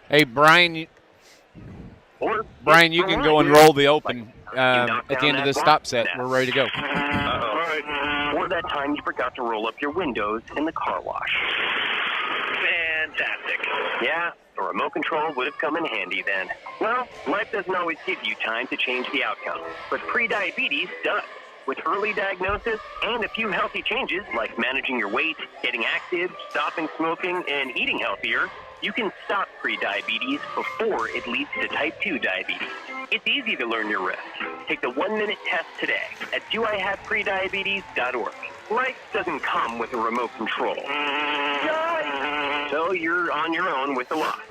Hey, Brian, you can go and roll the open at the end of this stop set. We're ready to go. All right. Or that time you forgot to roll up your windows in the car wash. Fantastic. Yeah, a remote control would have come in handy then. Well, life doesn't always give you time to change the outcome, but prediabetes does. With early diagnosis and a few healthy changes like managing your weight, getting active, stopping smoking, and eating healthier, you can stop prediabetes before it leads to type 2 diabetes. It's easy to learn your risk. Take the 1-minute test today at doihaveprediabetes.org. Life doesn't come with a remote control. So you're on your own with the lot.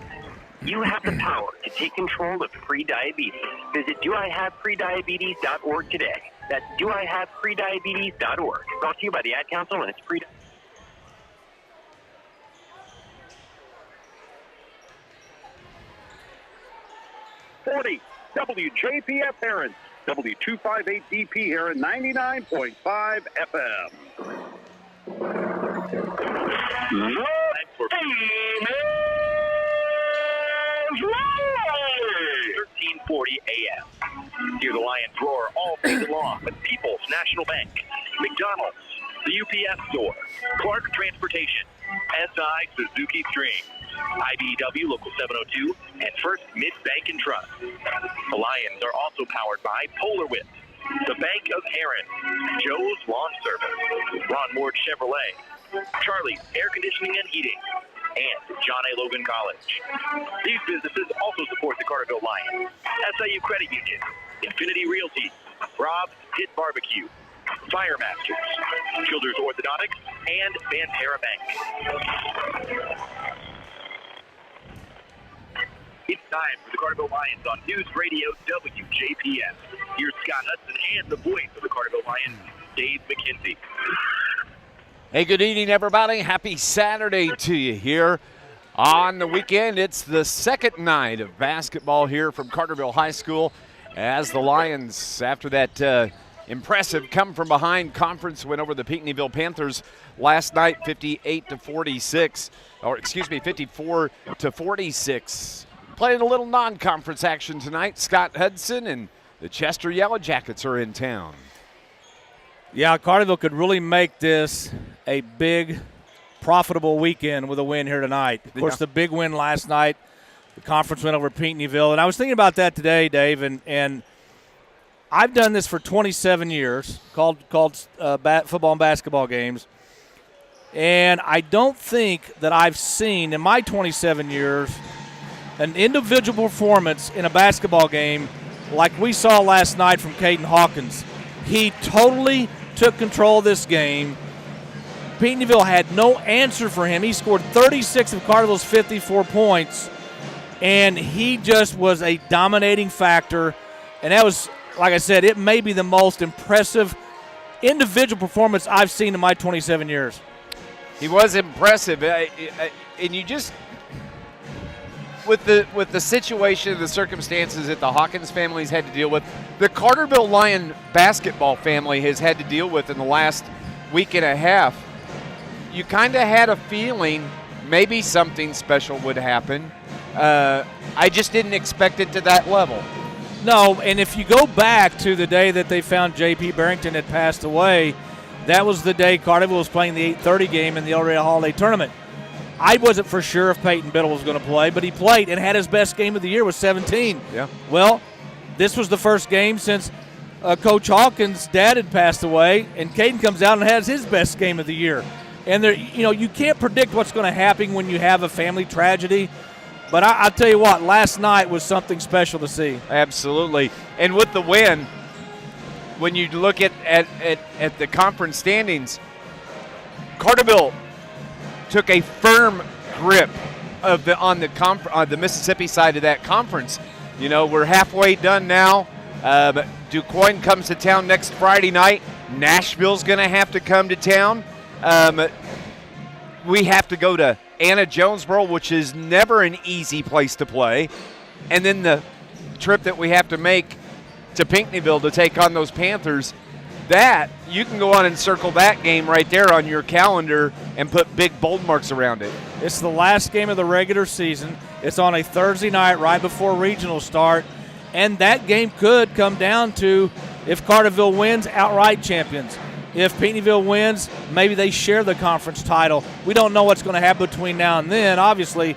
You have the power to take control of prediabetes. Visit doihaveprediabetes.org today. That's doihaveprediabetes.org. Brought to you by the Ad Council and its pre. WJPF Heron, W258DP Heron, 99.5 FM. Time for 1340 a.m. Hear the Lions roar all season long with People's National Bank, McDonald's, the UPS Store, Clark Transportation, SI Suzuki String, IBEW Local 702, and First Mid-Bank and Trust. The Lions are also powered by Polar Whip, the Bank of Heron, Joe's Lawn Service, Ron Ward Chevrolet, Charlie's Air Conditioning and Heating, and John A. Logan College. These businesses also support the Carterville Lions, SIU Credit Union, Infinity Realty, Rob's Pit Barbecue, Firemasters, Childers Orthodontics, and Banterra Bank. It's time for the Carterville Lions on NewsRadio WJPF. Here's Scott Hudson and the voice of the Carterville Lions, Dave McKenzie. Hey, good evening, everybody. Happy Saturday to you here on the weekend. It's the second night of basketball here from Carterville High School as the Lions, after that impressive come-from-behind conference win over the Pinckneyville Panthers last night, 54-46. Playing a little non-conference action tonight. Scott Hudson and the Chester Yellow Jackets are in town. Yeah, Carterville could really make this a big, profitable weekend with a win here tonight. Of course, the big win last night, the conference win over Pinckneyville. And I was thinking about that today, Dave, and I've done this for 27 years, called football and basketball games. And I don't think that I've seen in my 27 years an individual performance in a basketball game like we saw last night from Caden Hawkins. He totally took control of this game. Pinckneyville had no answer for him. He scored 36 of Carterville's 54 points, and he just was a dominating factor. And that was, like I said, it may be the most impressive individual performance I've seen in my 27 years. He was impressive, and you just with the situation, the circumstances that the Hawkins family's had to deal with, the Carterville Lion basketball family has had to deal with in the last week and a half. You kind of had a feeling maybe something special would happen. I just didn't expect it to that level. No, and if you go back to the day that they found J.P. Barrington had passed away, that was the day Carterville was playing the 8:30 game in the El Rey Holiday Tournament. I wasn't for sure if Peyton Biddle was going to play, but he played and had his best game of the year with 17. Yeah. Well, this was the first game since Coach Hawkins' dad had passed away, and Caden comes out and has his best game of the year. And there, you can't predict what's going to happen when you have a family tragedy. But I'll tell you what, last night was something special to see. Absolutely. And with the win, when you look at the conference standings, Carterville took a firm grip on the Mississippi side of that conference. We're halfway done now. DuQuoin comes to town next Friday night. Nashville's going to have to come to town. We have to go to Anna Jonesboro, which is never an easy place to play. And then the trip that we have to make to Pinckneyville to take on those Panthers, that you can go on and circle that game right there on your calendar and put big bold marks around it. It's the last game of the regular season. It's on a Thursday night right before regional start. And that game could come down to if Carterville wins, outright champions. If Pinckneyville wins, maybe they share the conference title. We don't know what's going to happen between now and then, obviously.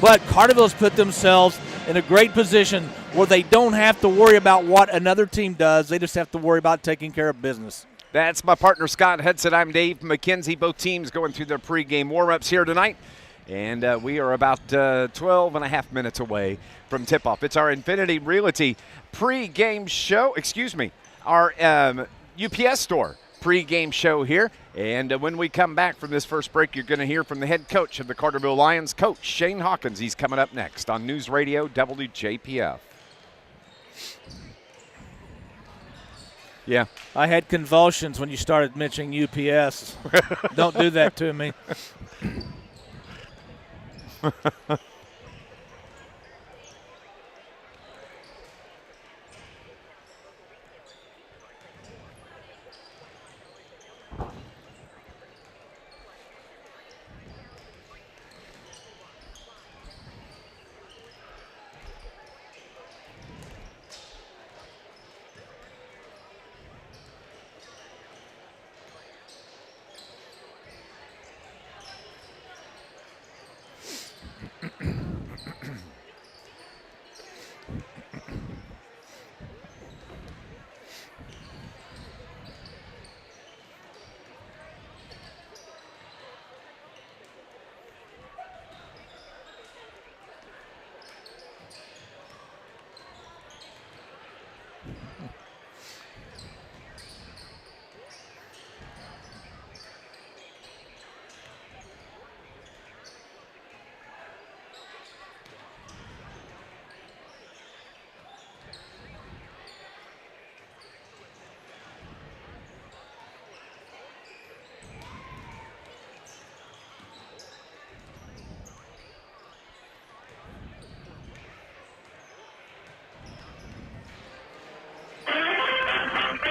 But Carterville's put themselves in a great position where they don't have to worry about what another team does. They just have to worry about taking care of business. That's my partner, Scott Hudson. I'm Dave McKenzie. Both teams going through their pregame warm-ups here tonight. And we are about 12 and a half minutes away from tip-off. It's our Infinity Realty pregame show. Our UPS store pregame show here. And when we come back from this first break, you're going to hear from the head coach of the Carterville Lions, Coach Shane Hawkins. He's coming up next on News Radio WJPF. Yeah. I had convulsions when you started mentioning UPS. Don't do that to me.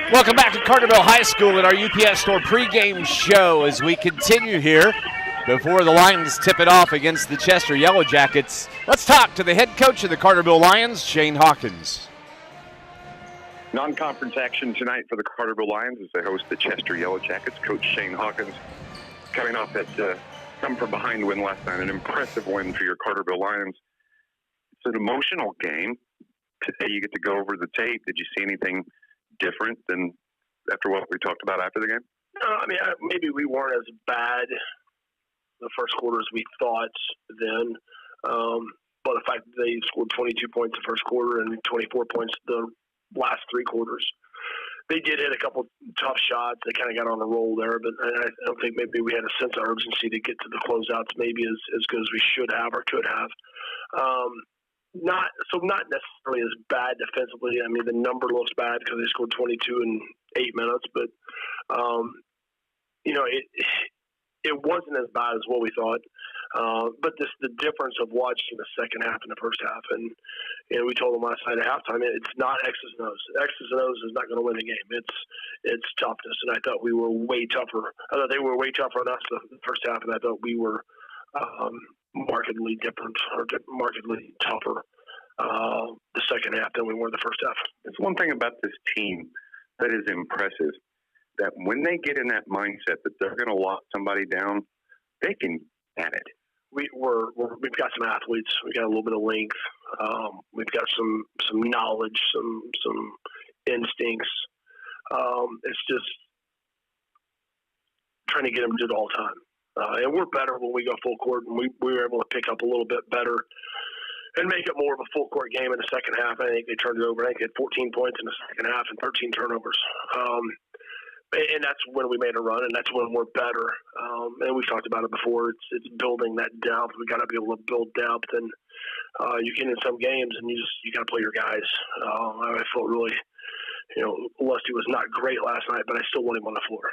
Welcome back to Carterville High School at our UPS Store pregame show as we continue here before the Lions tip it off against the Chester Yellow Jackets. Let's talk to the head coach of the Carterville Lions, Shane Hawkins. Non-conference action tonight for the Carterville Lions as they host the Chester Yellow Jackets. Coach Shane Hawkins coming off that come-from-behind win last night, an impressive win for your Carterville Lions. It's an emotional game. Today you get to go over the tape. Did you see anything different than after what we talked about after the game? Maybe we weren't as bad the first quarter as we thought then. But the fact that they scored 22 points the first quarter and 24 points the last three quarters. They did hit a couple tough shots. They kind of got on a roll there, but I don't think maybe we had a sense of urgency to get to the closeouts maybe as good as we should have or could have. Not necessarily as bad defensively. I mean, the number looks bad because they scored 22 in 8 minutes, but it wasn't as bad as what we thought. But the difference of watching the second half and the first half, and we told them last night at halftime, it's not X's and O's. X's and O's is not going to win the game. It's toughness, and I thought we were way tougher. I thought they were way tougher on us the first half, and I thought we were markedly different or markedly tougher the second half than we were the first half. It's one thing about this team that is impressive, that when they get in that mindset that they're going to lock somebody down, they can at it. We've got some athletes. We got a little bit of length. We've got some knowledge, some instincts. It's just trying to get them to do it all the time. And we're better when we go full court, and we were able to pick up a little bit better and make it more of a full court game in the second half. I think they turned it over. I think they had 14 points in the second half and 13 turnovers. And that's when we made a run, and that's when we're better. And we've talked about it before. It's building that depth. We got to be able to build depth, and you get in some games, and you got to play your guys. I felt really, Lusty was not great last night, but I still want him on the floor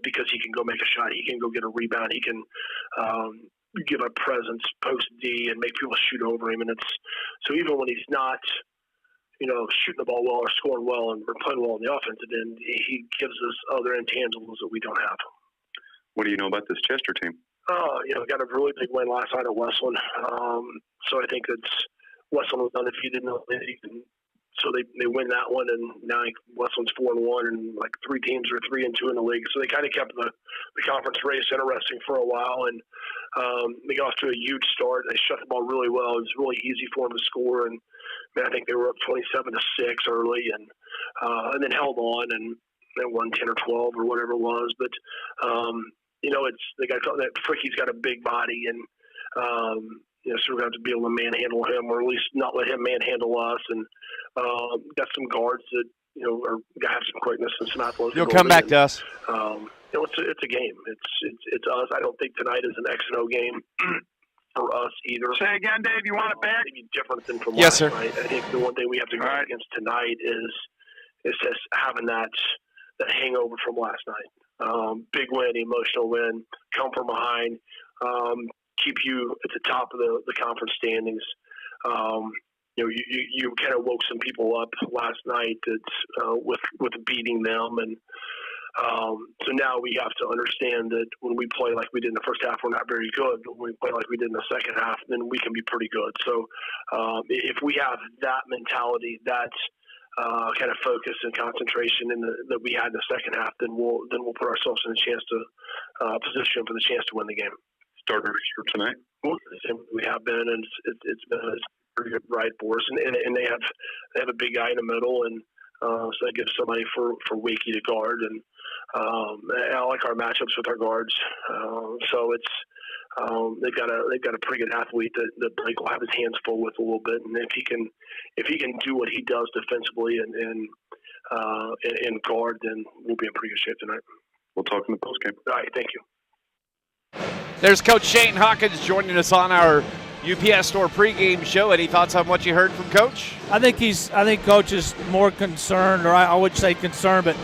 because he can go make a shot. He can go get a rebound. He can give a presence post D and make people shoot over him. And so even when he's not, shooting the ball well or scoring well and we're playing well on the offensive end, he gives us other intangibles that we don't have. What do you know about this Chester team? Got a really big win last night at Westland. So I think Westland was undefeated in the league, and so they win that one, and now Westland's 4-1, and like three teams are 3-2 in the league. So they kind of kept the conference race interesting for a while, and they got off to a huge start. They shut the ball really well. It was really easy for them to score, and I think they were up 27-6 early, and then held on and they won 10 or 12 or whatever it was. But that Fricky's got a big body, and so we have to be able to manhandle him, or at least not let him manhandle us. And got some guards that have some quickness and some athleticism. You'll come back to us. It's a game. It's us. I don't think tonight is an X and O game for us either. Say again, Dave. You want it back? Maybe different than from Yes, last sir. night. I think the one thing we have to go against tonight is just having that hangover from last night. Big win, emotional win, come from behind, keep you at the top of the conference standings. You kind of woke some people up last night with beating them, and so now we have to understand that when we play like we did in the first half, we're not very good. But when we play like we did in the second half, then we can be pretty good. So if we have that mentality, that kind of focus and concentration that we had in the second half, then we'll put ourselves in a chance to position for the chance to win the game. Starters for tonight? We have been, and it's been a pretty good ride for us. And they have a big guy in the middle, and so that gives somebody for Wakey to guard. And I like our matchups with our guards. So it's they've got a pretty good athlete that Blake will have his hands full with a little bit. And if he can do what he does defensively and guard, then we'll be in pretty good shape tonight. We'll talk in the postgame. All right, thank you. There's Coach Shane Hawkins joining us on our UPS Store pregame show. Any thoughts on what you heard from Coach? I think Coach is more concerned, or I would say concerned, but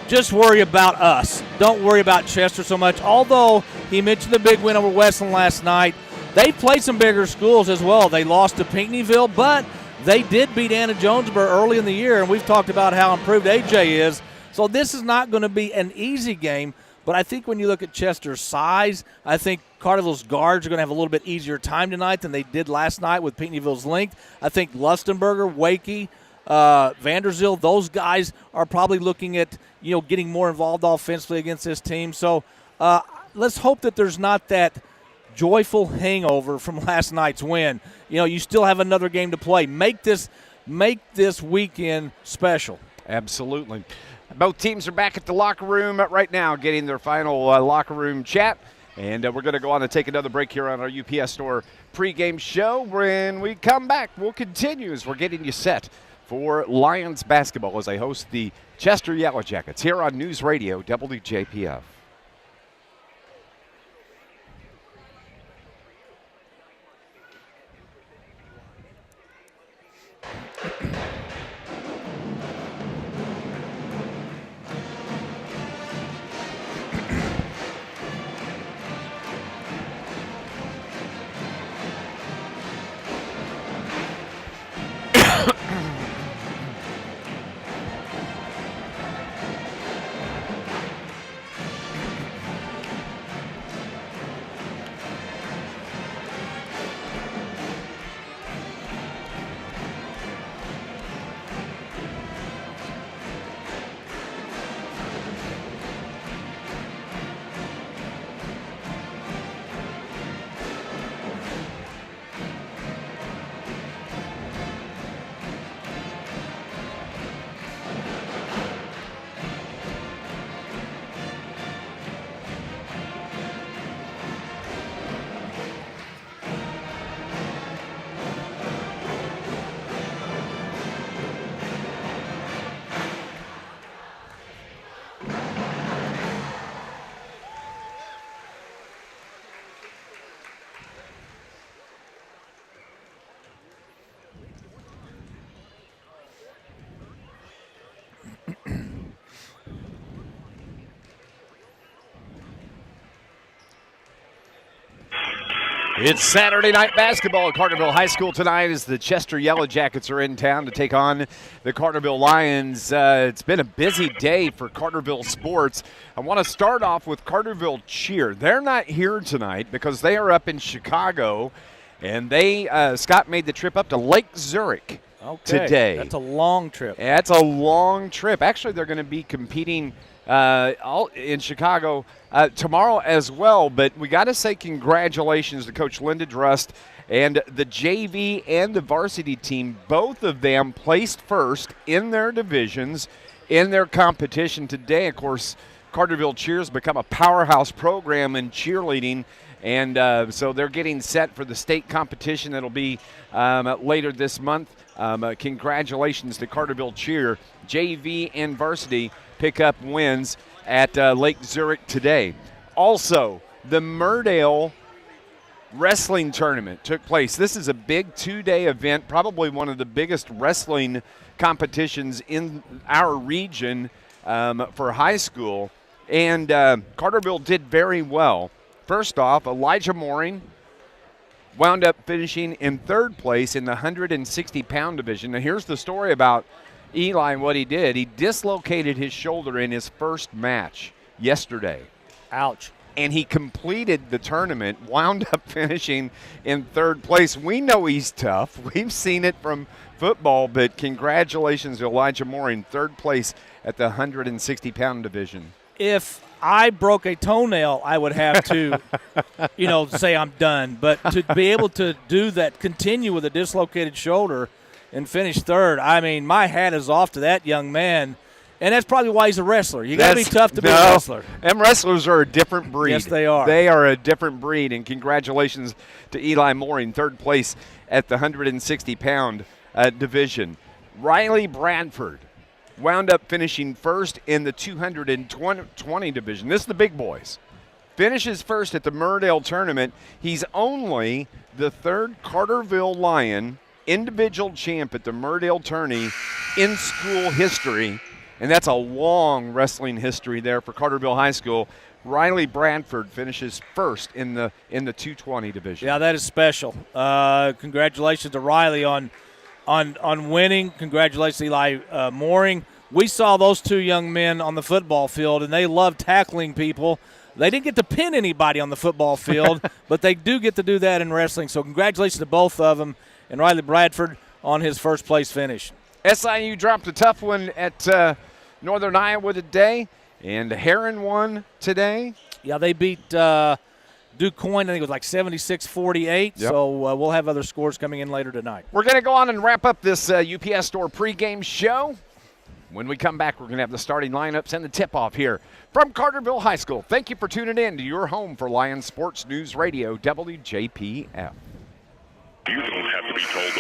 just worry about us. Don't worry about Chester so much. Although he mentioned the big win over Westland last night, they played some bigger schools as well. They lost to Pinckneyville, but they did beat Anna Jonesboro early in the year, and we've talked about how improved AJ is. So this is not going to be an easy game. But I think when you look at Chester's size, I think Carterville's guards are going to have a little bit easier time tonight than they did last night with Pinckneyville's length. I think Lustenberger, Wakey, Vanderzeel, those guys are probably looking at getting more involved offensively against this team. So let's hope that there's not that joyful hangover from last night's win. You still have another game to play. Make this weekend special. Absolutely. Both teams are back at the locker room right now getting their final locker room chat. And we're going to go on and take another break here on our UPS Store pregame show. When we come back, we'll continue as we're getting you set for Lions basketball as they host the Chester Yellow Jackets here on News Radio WJPF. It's Saturday night basketball at Carterville High School tonight as the Chester Yellow Jackets are in town to take on the Carterville Lions. It's been a busy day for Carterville sports. I want to start off with Carterville Cheer. They're not here tonight because they are up in Chicago, and Scott made the trip up to Lake Zurich today. That's a long trip. That's a long trip. Actually, they're going to be competing in Chicago tomorrow as well, but we got to say congratulations to Coach Linda Drust and the JV and the varsity team. Both of them placed first in their divisions in their competition today. Of course, Carterville Cheers become a powerhouse program in cheerleading, and so they're getting set for the state competition that'll be later this month. Congratulations to Carterville Cheer. JV and varsity pick up wins at Lake Zurich today. Also, the Murdale Wrestling Tournament took place. This is a big two-day event, probably one of the biggest wrestling competitions in our region for high school. And Carterville did very well. First off, Elijah Mooring wound up finishing in third place in the 160-pound division. Now, here's the story about Eli and what he did. He dislocated his shoulder in his first match yesterday. Ouch. And he completed the tournament, wound up finishing in third place. We know he's tough. We've seen it from football, but congratulations to Elijah Mooring, third place at the 160-pound division. If I broke a toenail, I would have to, say I'm done. But to be able to do that, continue with a dislocated shoulder and finish third, I mean, my hat is off to that young man. And that's probably why he's a wrestler. You got to be tough to be a wrestler. Them wrestlers are a different breed. Yes, they are. They are a different breed. And congratulations to Eli Mooring, third place at the 160-pound division. Riley Bradford wound up finishing first in the 220 division. This is the big boys. Finishes first at the Murdale tournament. He's only the third Carterville Lion individual champ at the Murdale tourney in school history. And that's a long wrestling history there for Carterville High School. Riley Bradford finishes first in the 220 division. Yeah, that is special. Congratulations to Riley on winning. Congratulations to Eli Mooring. We saw those two young men on the football field, and they love tackling people. They didn't get to pin anybody on the football field, but they do get to do that in wrestling. So congratulations to both of them, and Riley Bradford on his first place finish. SIU dropped a tough one at Northern Iowa today, and Heron won today. Yeah, they beat DuQuoin, I think it was like 76-48, yep. So we'll have other scores coming in later tonight. We're going to go on and wrap up this UPS Store pregame show. When we come back, we're going to have the starting lineups and the tip-off here from Carterville High School. Thank you for tuning in to your home for Lions Sports News Radio, WJPF. You don't have to be told.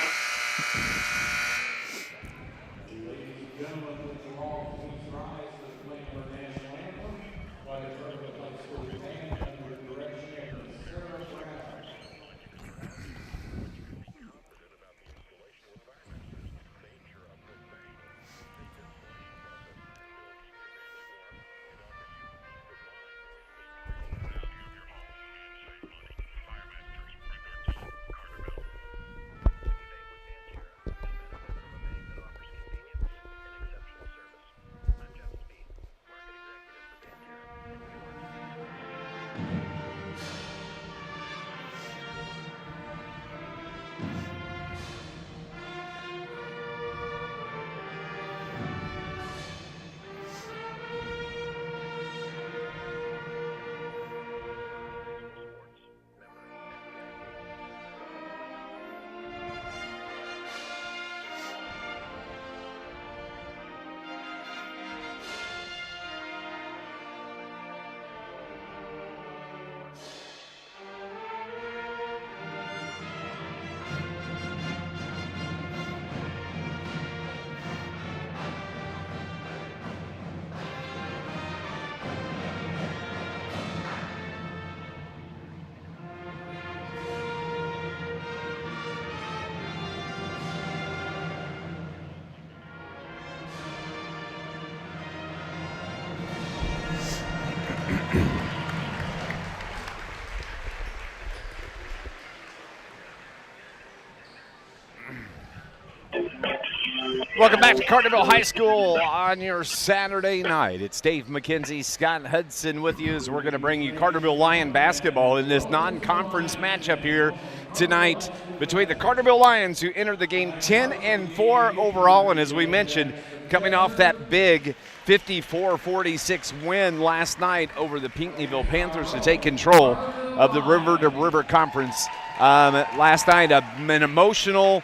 Welcome back to Carterville High School on your Saturday night. It's Dave McKenzie, Scott Hudson with you as we're going to bring you Carterville Lion basketball in this non-conference matchup here tonight between the Carterville Lions, who entered the game 10-4 overall, and as we mentioned, coming off that big 54-46 win last night over the Pinckneyville Panthers to take control of the River to River Conference. Last night, an emotional,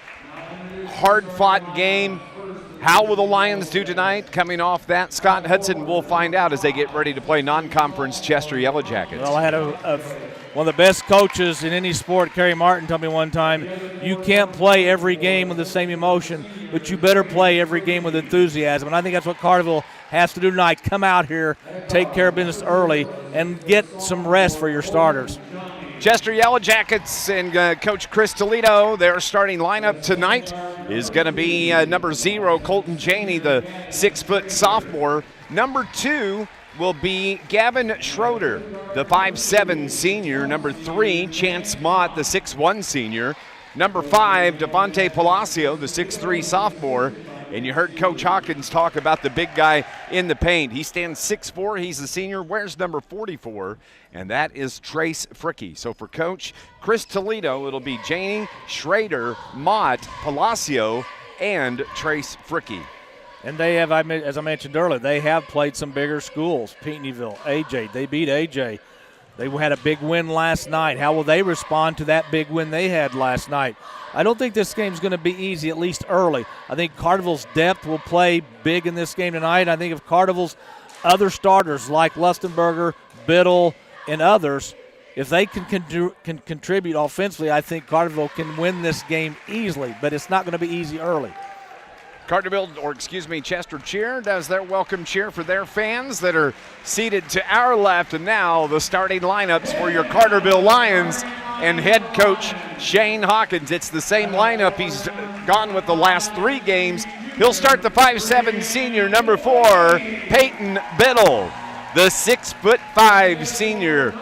hard-fought game. How will the Lions do tonight coming off that? Scott Hudson will find out as they get ready to play non-conference Chester Yellow Jackets. Well, I had one of the best coaches in any sport, Kerry Martin, tell me one time, you can't play every game with the same emotion, but you better play every game with enthusiasm. And I think that's what Carterville has to do tonight. Come out here, take care of business early, and get some rest for your starters. Chester Yellow Jackets and Coach Chris Toledo, their starting lineup tonight is going to be number 0, Colton Janey, the 6-foot sophomore. Number 2 will be Gavin Schroeder, the 5'7 senior. Number 3, Chance Mott, the 6'1 senior. Number 5, Devontae Palacio, the 6'3 sophomore. And you heard Coach Hawkins talk about the big guy in the paint. He stands 6'4". He's the senior. Wears number 44, and that is Trace Fricky. So for Coach Chris Toledo, it'll be Janey, Schrader, Mott, Palacio, and Trace Fricky. And they have, as I mentioned earlier, they have played some bigger schools. Pinckneyville, AJ, they beat AJ. They had a big win last night. How will they respond to that big win they had last night? I don't think this game's going to be easy, at least early. I think Carterville's depth will play big in this game tonight. I think if Carterville's other starters like Lustenberger, Biddle, and others, if they can contribute offensively, I think Carterville can win this game easily, but it's not going to be easy early. Chester Cheer does their welcome cheer for their fans that are seated to our left. And now the starting lineups for your Carterville Lions and head coach Shane Hawkins. It's the same lineup he's gone with the last 3 games. He'll start the 5'7 senior, number 4, Peyton Biddle. The 6'5 senior,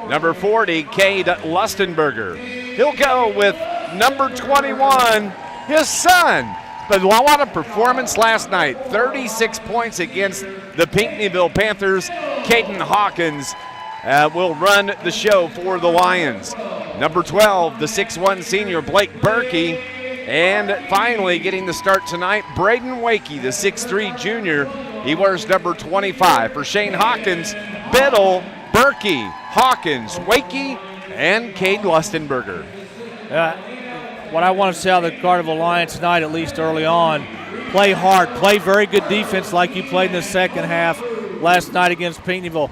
number 40, Cade Lustenberger. He'll go with number 21, his son. But what a performance last night. 36 points against the Pinckneyville Panthers. Caden Hawkins will run the show for the Lions. Number 12, the 6'1 senior, Blake Berkey. And finally getting the start tonight, Braden Wakey, the 6'3 junior. He wears number 25. For Shane Hawkins, Biddle, Berkey, Hawkins, Wakey, and Cade Lustenberger. What I want to see out of the Carterville Lions tonight, at least early on, play hard, play very good defense like you played in the second half last night against Pinckneyville.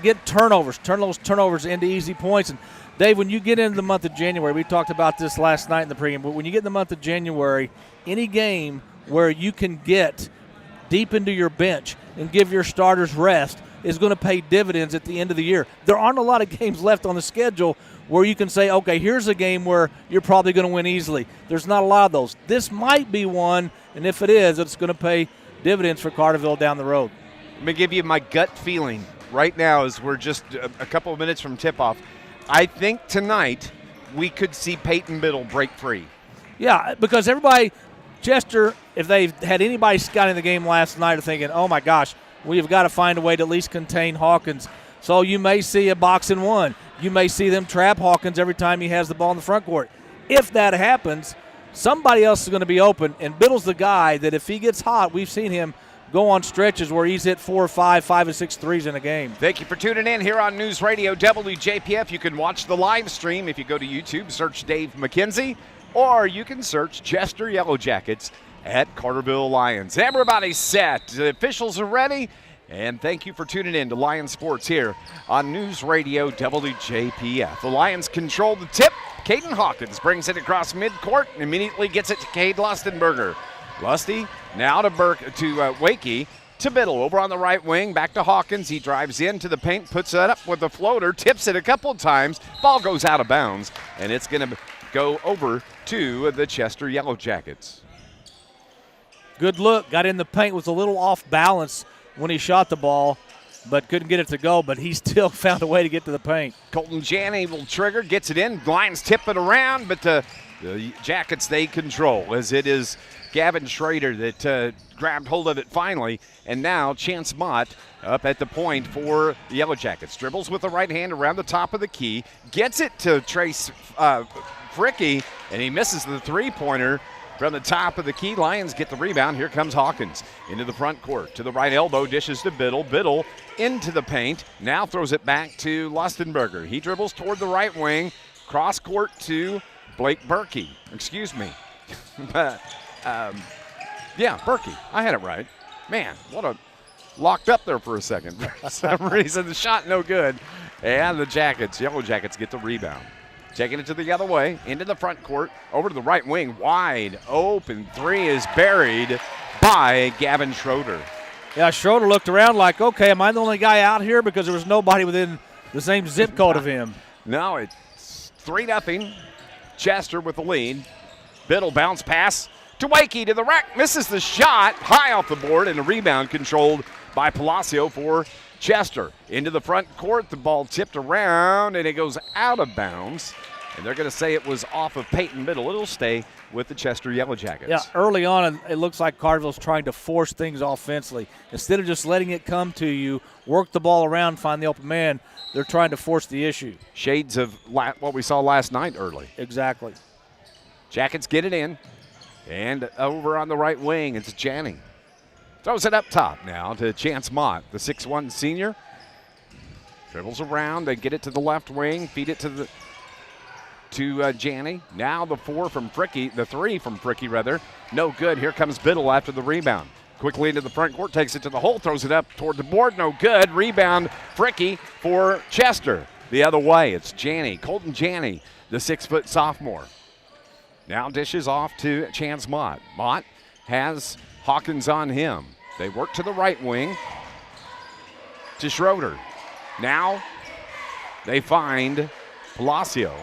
Get turnovers, turn those turnovers into easy points. And Dave, when you get into the month of January, we talked about this last night in the pregame, but when you get in the month of January, any game where you can get deep into your bench and give your starters rest is going to pay dividends at the end of the year. There aren't a lot of games left on the schedule where you can say, okay, here's a game where you're probably going to win easily. There's not a lot of those. This might be one, and if it is, it's going to pay dividends for Carterville down the road. Let me give you my gut feeling right now as we're just a couple of minutes from tip-off. I think tonight we could see Peyton Biddle break free. Yeah, because everybody, Chester, if they've had anybody scouting the game last night, are thinking, oh, my gosh, we've got to find a way to at least contain Hawkins. So you may see a box and one. You may see them trap Hawkins every time he has the ball in the front court. If that happens, somebody else is going to be open, and Biddle's the guy that if he gets hot, we've seen him go on stretches where he's hit 4 or 5, 5 or 6 threes in a game. Thank you for tuning in here on News Radio WJPF. You can watch the live stream if you go to YouTube, search Dave McKenzie, or you can search Chester Yellow Jackets at Carterville Lions. Everybody's set. The officials are ready. And thank you for tuning in to Lions Sports here on News Radio WJPF. The Lions control the tip. Caden Hawkins brings it across midcourt and immediately gets it to Cade Lustenberger. Lusty now to Wakey, to Biddle over on the right wing, back to Hawkins. He drives into the paint, puts it up with a floater, tips it a couple times. Ball goes out of bounds, and it's going to go over to the Chester Yellow Jackets. Good look. Got in the paint, was a little off balance when he shot the ball, but couldn't get it to go, but he still found a way to get to the paint. Colton Janney will trigger, gets it in. Lions tip it around, but the The Jackets, they control, as it is Gavin Schrader that grabbed hold of it finally. And now Chance Mott up at the point for the Yellow Jackets. Dribbles with the right hand around the top of the key. Gets it to Trace Fricky, and he misses the three-pointer from the top of the key. Lions get the rebound. Here comes Hawkins into the front court. To the right elbow, dishes to Biddle. Biddle into the paint. Now throws it back to Lustenberger. He dribbles toward the right wing. Cross court to Blake Berkey. Excuse me. Yeah, Berkey. I had it right. Man, what a locked up there for a second. For some reason, the shot no good. And the Jackets, Yellow Jackets, get the rebound. Taking it to the other way, into the front court, over to the right wing, wide open. Three is buried by Gavin Schroeder. Yeah, Schroeder looked around like, okay, am I the only guy out here? Because there was nobody within the same zip code of him. No, it's 3-0. Chester with the lead. Biddle bounce pass to Wakey to the rack. Misses the shot. High off the board, and a rebound controlled by Palacio for Chester. Into the front court. The ball tipped around, and it goes out of bounds. And they're going to say it was off of Peyton Biddle. It'll stay with the Chester Yellow Jackets. Yeah, early on, it looks like Carterville's trying to force things offensively. Instead of just letting it come to you, work the ball around, find the open man, they're trying to force the issue. Shades of what we saw last night early. Exactly. Jackets get it in. And over on the right wing, it's Janning. Throws it up top now to Chance Mott, the 6'1 senior. Dribbles around. They get it to the left wing, feed it to Janney. Now the three from Fricky, rather. No good. Here comes Biddle after the rebound. Quickly into the front court, takes it to the hole, throws it up toward the board. No good. Rebound, Fricky for Chester. The other way, it's Janney, Colton Janney, the 6' sophomore. Now dishes off to Chance Mott. Mott has Hawkins on him. They work to the right wing to Schroeder. Now they find Palacio.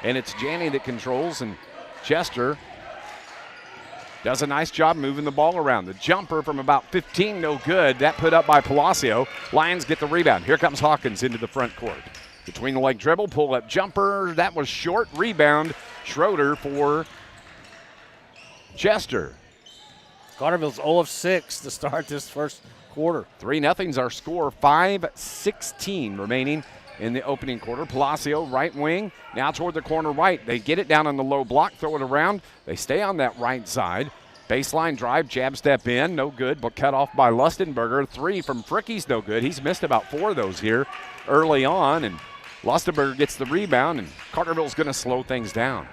And it's Janney that controls, and Chester does a nice job moving the ball around. The jumper from about 15, no good. That put up by Palacio. Lions get the rebound. Here comes Hawkins into the front court. Between the leg dribble, pull-up jumper. That was short. Rebound, Schroeder for Chester. Carterville's 0 of 6 to start this first quarter. 3-0's our score. 5:16 remaining in the opening quarter. Palacio, right wing, now toward the corner right. They get it down on the low block, throw it around. They stay on that right side. Baseline drive, jab step in, no good, but cut off by Lustenberger. 3 from Fricky's no good. He's missed about 4 of those here early on, and Lustenberger gets the rebound, and Carterville's going to slow things down.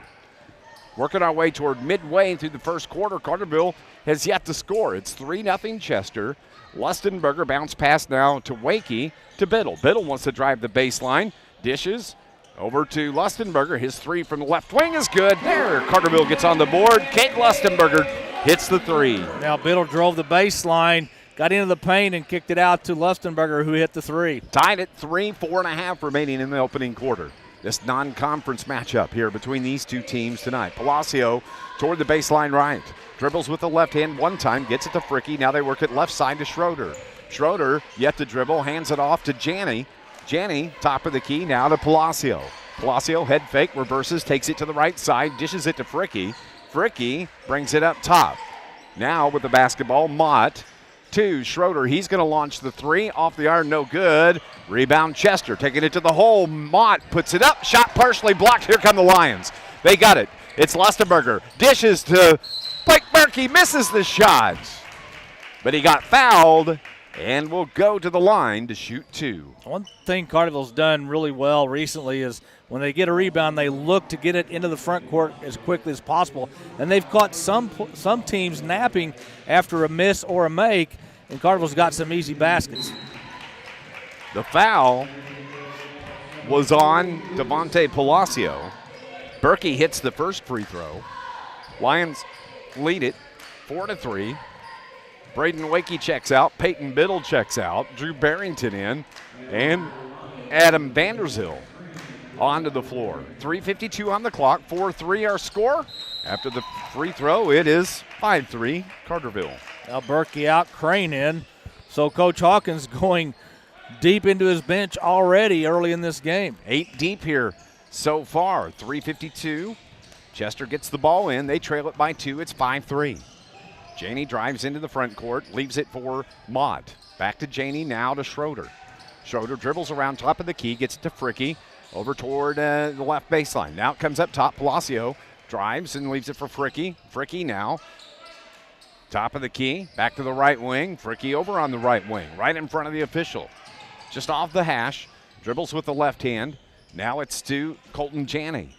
Working our way toward midway through the first quarter, Carterville has yet to score. It's 3-0 Chester. Lustenberger bounce pass now to Wakey to Biddle. Biddle wants to drive the baseline. Dishes over to Lustenberger. His 3 from the left wing is good. There, Carterville gets on the board. Kate Lustenberger hits the 3. Now Biddle drove the baseline, got into the paint, and kicked it out to Lustenberger, who hit the 3. Tied at 3, 4.5 remaining in the opening quarter. This non-conference matchup here between these two teams tonight. Palacio toward the baseline right. Dribbles with the left hand one time, gets it to Fricky. Now they work it left side to Schroeder. Schroeder, yet to dribble, hands it off to Janney. Janney, top of the key, now to Palacio. Palacio, head fake, reverses, takes it to the right side, dishes it to Fricky. Fricky brings it up top. Now with the basketball, Mott to Schroeder. He's going to launch the 3, off the iron, no good. Rebound, Chester, taking it to the hole. Mott puts it up, shot partially blocked. Here come the Lions. They got it. It's Lustenberger. Dishes to Blake Berkey, misses the shot. But he got fouled and will go to the line to shoot 2. One thing Carterville's done really well recently is when they get a rebound, they look to get it into the front court as quickly as possible. And they've caught some teams napping after a miss or a make, and Carterville's got some easy baskets. The foul was on Devontae Palacio. Berkey hits the first free throw. Lions lead it 4-3. Braden Wakey checks out. Peyton Biddle checks out. Drew Barrington in. And Adam Vanderzil onto the floor. 3:52 on the clock. 4-3 our score. After the free throw, it is 5-3 Carterville. Now Berkey out, Crane in. So Coach Hawkins going deep into his bench already early in this game. 8 deep here so far. 3:52. Chester gets the ball in. They trail it by 2. It's 5-3. Janey drives into the front court, leaves it for Mott. Back to Janey, now to Schroeder. Schroeder dribbles around top of the key, gets it to Fricky, over toward the left baseline. Now it comes up top. Palacio drives and leaves it for Fricky. Fricky now, top of the key, back to the right wing. Fricky over on the right wing, right in front of the official. Just off the hash, dribbles with the left hand. Now it's to Colton Janney.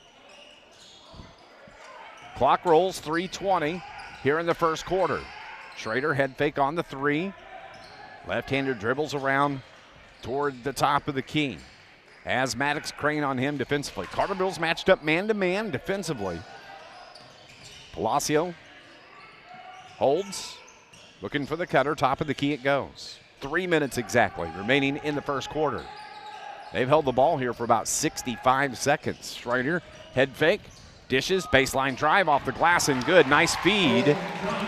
Clock rolls, 3:20 here in the first quarter. Schrader head fake on the 3. Left-hander dribbles around toward the top of the key. Has Maddox Crane on him defensively. Carterville's matched up man-to-man defensively. Palacio holds, looking for the cutter. Top of the key it goes. 3 minutes exactly remaining in the first quarter. They've held the ball here for about 65 seconds. Schrader, head fake, dishes, baseline drive off the glass and good. Nice feed.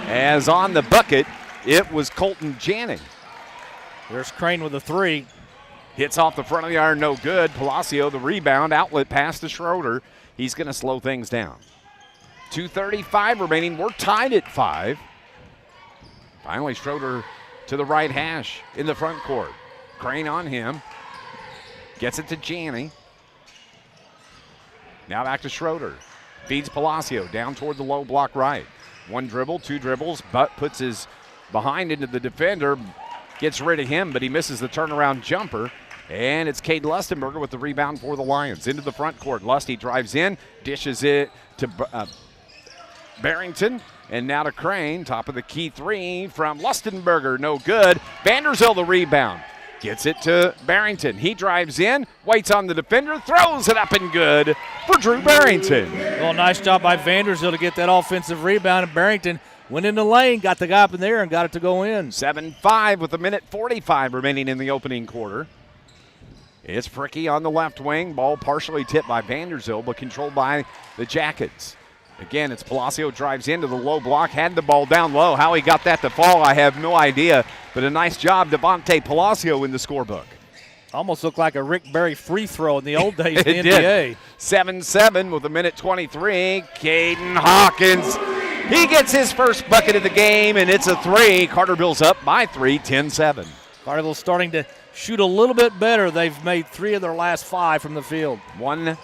As on the bucket, it was Colton Janney. There's Crane with a 3. Hits off the front of the iron, no good. Palacio, the rebound, outlet pass to Schroeder. He's going to slow things down. 2:35 remaining. We're tied at 5. Finally, Schroeder to the right hash in the front court. Crane on him. Gets it to Janney. Now back to Schroeder. Feeds Palacio down toward the low block right. 1 dribble, 2 dribbles. Butt puts his behind into the defender. Gets rid of him, but he misses the turnaround jumper. And it's Cade Lustenberger with the rebound for the Lions. Into the front court. Lusty drives in, dishes it to Barrington. And now to Crane. Top of the key 3 from Lustenberger. No good. Vanderzeel the rebound. Gets it to Barrington. He drives in, waits on the defender, throws it up and good for Drew Barrington. Well, nice job by Vanderzeel to get that offensive rebound. And Barrington went in the lane, got the guy up in there, and got it to go in. 7-5 with 1:45 remaining in the opening quarter. It's Fricky on the left wing. Ball partially tipped by Vanderzeel, but controlled by the Jackets. Again, it's Palacio drives into the low block, had the ball down low. How he got that to fall, I have no idea. But a nice job, Devontae Palacio in the scorebook. Almost looked like a Rick Barry free throw in the old days in the It NBA. did. 7-7 with 1:23. Caden Hawkins, he gets his first bucket of the game, and it's a 3. Carterville's up by 3, 10-7. Carterville's starting to shoot a little bit better. They've made 3 of their last 5 from the field. 1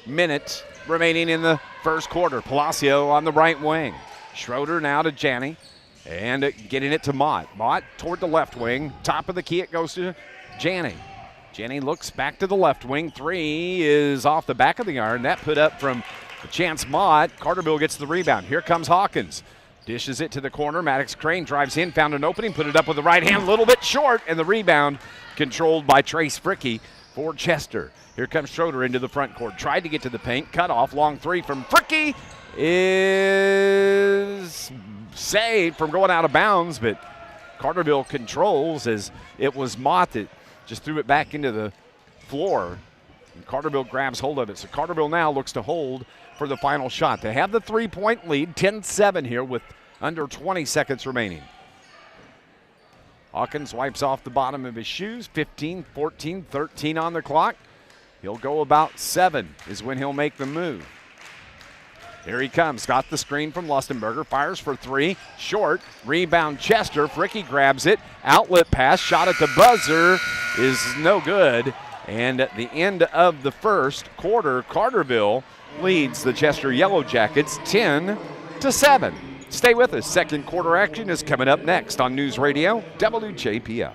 minute remaining in the first quarter. Palacio on the right wing. Schroeder now to Janney. And getting it to Mott. Mott toward the left wing. Top of the key, it goes to Janney. Janney looks back to the left wing. 3 is off the back of the iron. That put up from Chance Mott. Carterville gets the rebound. Here comes Hawkins. Dishes it to the corner. Maddox Crane drives in, found an opening, put it up with the right hand, a little bit short, and the rebound controlled by Trace Fricky for Chester. Here comes Schroeder into the front court. Tried to get to the paint. Cut off. Long 3 from Fricky is saved from going out of bounds, but Carterville controls as it was Mott that just threw it back into the floor. And Carterville grabs hold of it. So Carterville now looks to hold for the final shot. They have the 3-point lead, 10-7 here with under 20 seconds remaining. Hawkins wipes off the bottom of his shoes. 15, 14, 13 on the clock. He'll go about 7 is when he'll make the move. Here he comes. Got the screen from Lustenberger. Fires for 3. Short. Rebound Chester. Fricky grabs it. Outlet pass. Shot at the buzzer is no good. And at the end of the first quarter, Carterville leads the Chester Yellow Jackets 10-7. Stay with us. Second quarter action is coming up next on News Radio WJPF.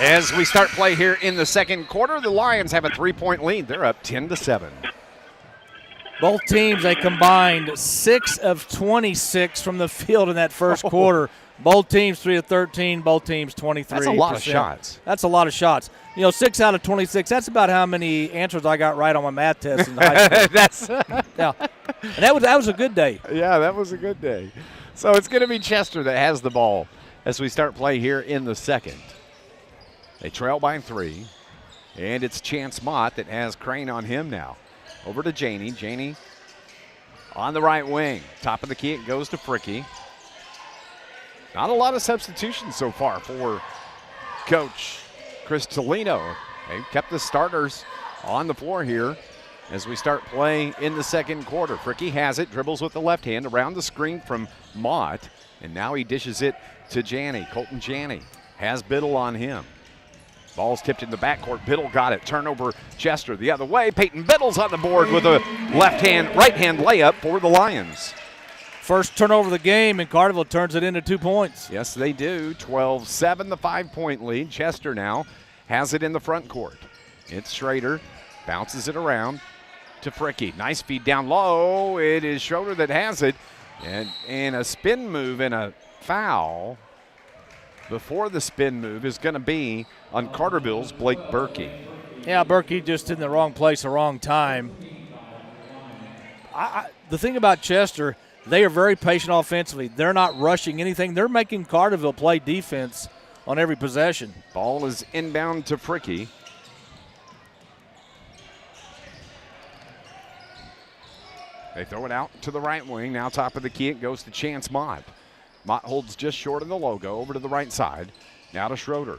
As we start play here in the second quarter, the Lions have a 3-point lead. They're up 10-7. Both teams, they combined 6 of 26 from the field in that first quarter. Both teams 3 of 13, both teams 23%. That's a lot of shots. That's a lot of shots. 6 out of 26, that's about how many answers I got right on my math test in high school. Yeah. And that was a good day. Yeah, that was a good day. So it's going to be Chester that has the ball as we start play here in the second. They trail by 3, and it's Chance Mott that has Crane on him now. Over to Janey. Janey on the right wing. Top of the key, it goes to Fricky. Not a lot of substitutions so far for Coach Chris Tolino. They've kept the starters on the floor here as we start play in the second quarter. Fricky has it, dribbles with the left hand around the screen from Mott, and now he dishes it to Janney. Colton Janney has Biddle on him. Ball's tipped in the backcourt. Biddle got it. Turnover, Chester the other way. Peyton Biddle's on the board with a right-hand layup for the Lions. First turnover of the game, and Carterville turns it into 2 points. Yes, they do. 12-7, the 5-point lead. Chester now has it in the front court. It's Schrader. Bounces it around to Fricky. Nice feed down low. It is Schroeder that has it. And a spin move and a foul before the spin move is going to be on Carterville's Blake Berkey. Yeah, Berkey just in the wrong place, the wrong time. The thing about Chester, they are very patient offensively. They're not rushing anything. They're making Carterville play defense on every possession. Ball is inbound to Fricky. They throw it out to the right wing. Now top of the key, it goes to Chance Mott. Mott holds just short of the logo, over to the right side. Now to Schroeder.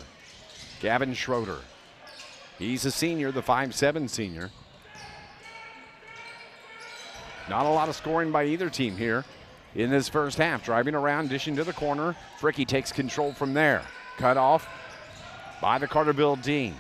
Gavin Schroeder. He's a senior, the 5'7" senior. Not a lot of scoring by either team here in this first half. Driving around, dishing to the corner. Fricky takes control from there. Cut off by the Carterville D.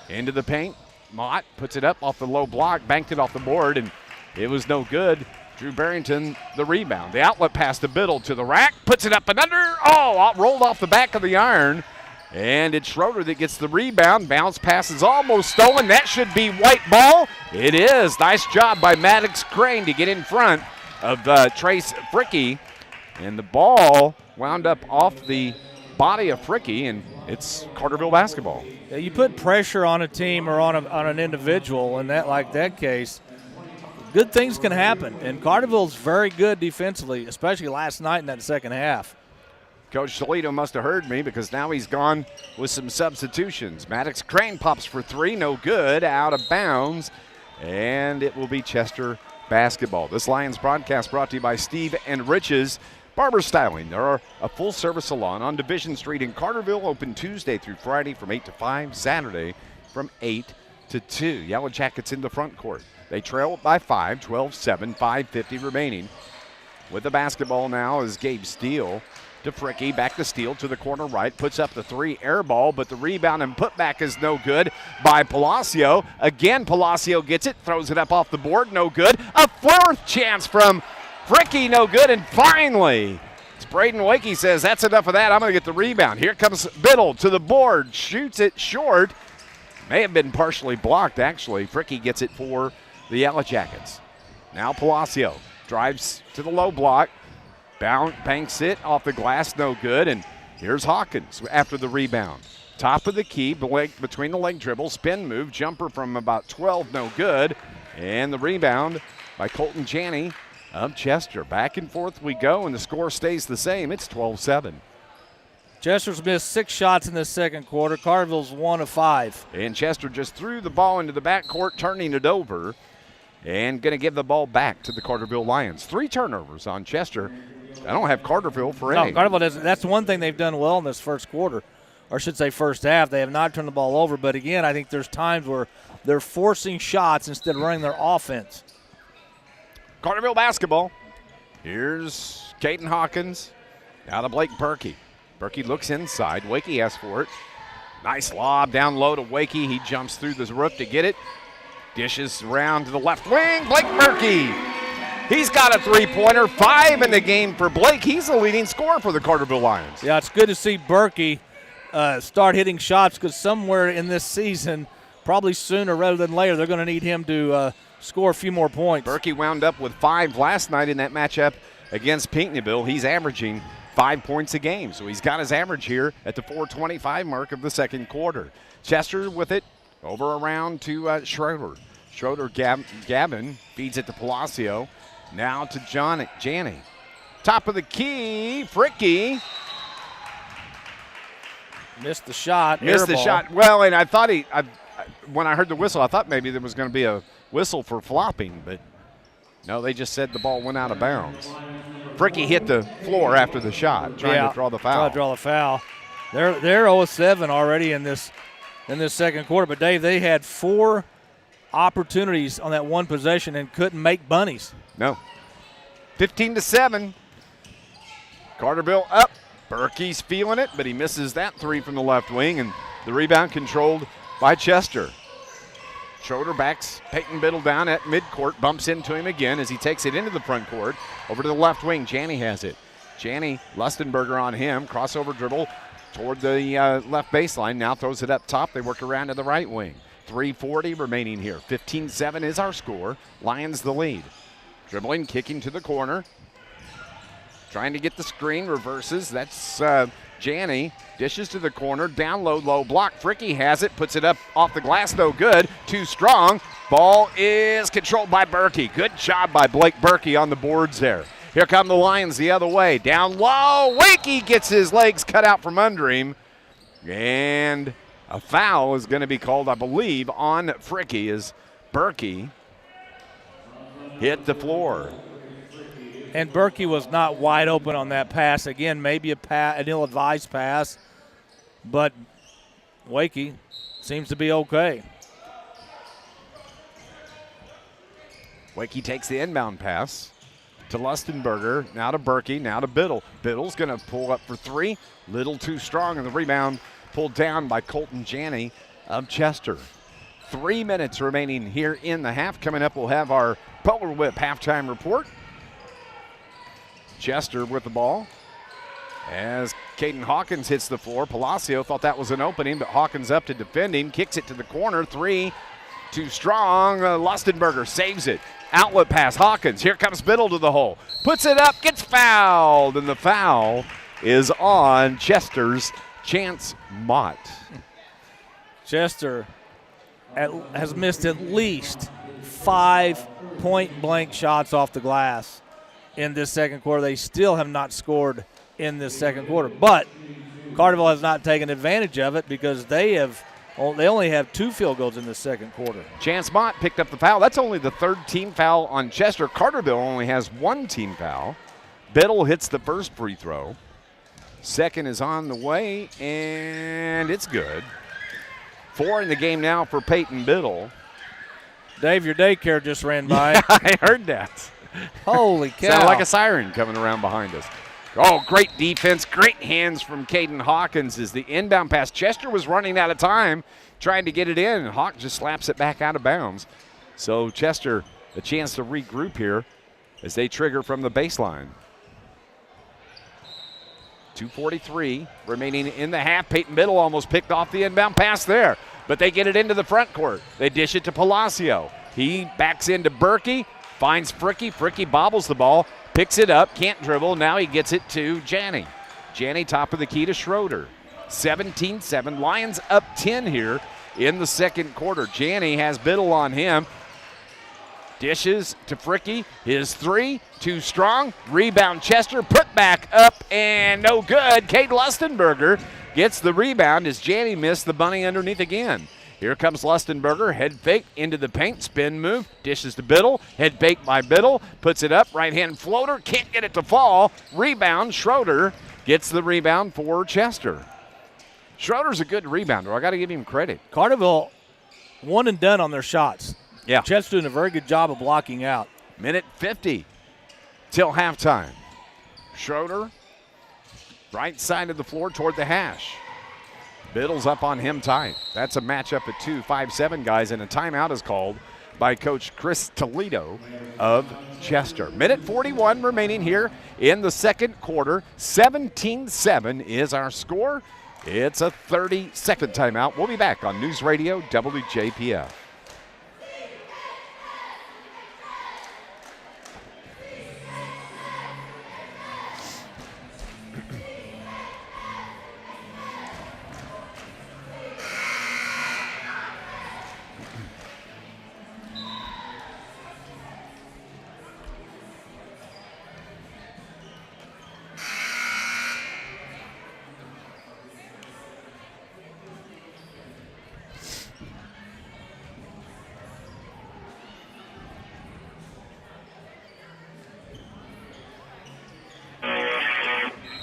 Into the paint. Mott puts it up off the low block, banked it off the board, and it was no good. Drew Barrington, the rebound. The outlet pass to Biddle to the rack, puts it up and under. Oh, rolled off the back of the iron. And it's Schroeder that gets the rebound. Bounce pass is almost stolen. That should be white ball. It is. Nice job by Maddox Crane to get in front of Trace Fricky. And the ball wound up off the body of Fricky, and it's Carterville basketball. Yeah, you put pressure on a team or on an individual, and that case, good things can happen. And Carterville's very good defensively, especially last night in that second half. Coach Toledo must have heard me because now he's gone with some substitutions. Maddox Crane pops for 3, no good, out of bounds, and it will be Chester basketball. This Lions broadcast brought to you by Steve and Rich's Barber Styling. They're a full-service salon on Division Street in Carterville, open Tuesday through Friday from 8 to 5, Saturday from 8 to 2. Yellow Jackets in the front court. They trail by 5, 12-7, 5:50 remaining. With the basketball now is Gabe Steele. To Fricky, back to Steele to the corner right, puts up the 3 air ball, but the rebound and putback is no good by Palacio. Again, Palacio gets it, throws it up off the board, no good. A 4th chance from Fricky, no good, and finally, it's Braden Wakey says, that's enough of that, I'm going to get the rebound. Here comes Biddle to the board, shoots it short. May have been partially blocked, actually. Fricky gets it for the Yellow Jackets. Now Palacio drives to the low block. Banks it off the glass, no good, and here's Hawkins after the rebound. Top of the key, between the leg dribble, spin move, jumper from about 12, no good, and the rebound by Colton Janney of Chester. Back and forth we go, and the score stays the same. It's 12-7. Chester's missed 6 shots in the second quarter. Carterville's 1 of 5. And Chester just threw the ball into the backcourt, turning it over, and going to give the ball back to the Carterville Lions. 3 turnovers on Chester. I don't have Carterville for any. No, Carterville doesn't. That's one thing they've done well in this first quarter, or I should say first half. They have not turned the ball over, but again, I think there's times where they're forcing shots instead of running their offense. Carterville basketball. Here's Caden Hawkins. Now to Blake Berkey. Berkey looks inside. Wakey asks for it. Nice lob down low to Wakey. He jumps through the roof to get it. Dishes around to the left wing. Blake Berkey. He's got a 3-pointer, 5 in the game for Blake. He's the leading scorer for the Carterville Lions. Yeah, it's good to see Berkey start hitting shots, because somewhere in this season, probably sooner rather than later, they're going to need him to score a few more points. Berkey wound up with 5 last night in that matchup against Pinckneyville. He's averaging 5 points a game, so he's got his average here at the 4:25 mark of the second quarter. Chester with it over around to Schroeder. Schroeder, Gavin feeds it to Palacio. Now to Janney. Top of the key, Fricky. Missed the shot. Missed the shot. Well, and I thought when I heard the whistle, I thought maybe there was going to be a whistle for flopping, but no, they just said the ball went out of bounds. Fricky hit the floor after the shot, trying to draw the foul. Trying to draw the foul. They're 0-7 already in this second quarter, but Dave, they had 4 opportunities on that one possession and couldn't make bunnies. No. 15-7. Carterville up. Berkey's feeling it, but he misses that 3 from the left wing, and the rebound controlled by Chester. Schroeder backs Peyton Biddle down at midcourt, bumps into him again as he takes it into the front court. Over to the left wing, Janney has it. Janney, Lustenberger on him, crossover dribble toward the left baseline, now throws it up top. They work around to the right wing. 3:40 remaining here. 15-7 is our score. Lions the lead. Dribbling, kicking to the corner. Trying to get the screen, reverses. That's Janney. Dishes to the corner, down low block. Fricky has it, puts it up off the glass, no good. Too strong. Ball is controlled by Berkey. Good job by Blake Berkey on the boards there. Here come the Lions the other way. Down low. Wakey gets his legs cut out from under him. And a foul is going to be called, I believe, on Fricky as Berkey hit the floor. And Berkey was not wide open on that pass. Again, maybe an ill-advised pass, but Wakey seems to be okay. Wakey takes the inbound pass to Lustenberger, now to Berkey, now to Biddle. Biddle's going to pull up for 3. Little too strong, and the rebound pulled down by Colton Janney of Chester. 3 minutes remaining here in the half. Coming up, we'll have our Polar Whip halftime report. Chester with the ball as Caden Hawkins hits the floor. Palacio thought that was an opening, but Hawkins up to defend him, kicks it to the corner. 3, too strong. Lustenberger saves it. Outlet pass, Hawkins. Here comes Biddle to the hole. Puts it up, gets fouled, and the foul is on Chester's Chance Mott. Chester has missed at least 5 point-blank shots off the glass in this second quarter. They still have not scored in this second quarter, but Carterville has not taken advantage of it because they only have 2 field goals in the second quarter. Chance Mott picked up the foul. That's only the 3rd team foul on Chester. Carterville only has 1 team foul. Biddle hits the first free throw. Second is on the way, and it's good. 4 in the game now for Peyton Biddle. Dave, your daycare just ran by. Yeah, I heard that. Holy cow. Sounded like a siren coming around behind us. Oh, great defense, great hands from Caden Hawkins as the inbound pass. Chester was running out of time trying to get it in, and Hawk just slaps it back out of bounds. So Chester, a chance to regroup here as they trigger from the baseline. 2:43 remaining in the half. Peyton Biddle almost picked off the inbound pass there, but they get it into the front court. They dish it to Palacio. He backs into Berkey, finds Fricky. Fricky bobbles the ball, picks it up, can't dribble. Now he gets it to Janney. Janney top of the key to Schroeder. 17-7. Lions up 10 here in the second quarter. Janney has Biddle on him. Dishes to Fricky. His 3, too strong. Rebound Chester, put back up, and no good. Kate Lustenberger gets the rebound as Janney missed the bunny underneath again. Here comes Lustenberger, head fake into the paint, spin move, dishes to Biddle, head fake by Biddle, puts it up, right hand floater, can't get it to fall. Rebound, Schroeder gets the rebound for Chester. Schroeder's a good rebounder. I got to give him credit. Carterville one and done on their shots. Yeah. Chet's doing a very good job of blocking out. Minute 50 till halftime. Schroeder, right side of the floor toward the hash. Biddle's up on him tight. That's a matchup at 2, 5-7 guys, and a timeout is called by Coach Chris Toledo of Chester. Minute 41 remaining here in the second quarter. 17-7 is our score. It's a 30-second timeout. We'll be back on News Radio WJPF.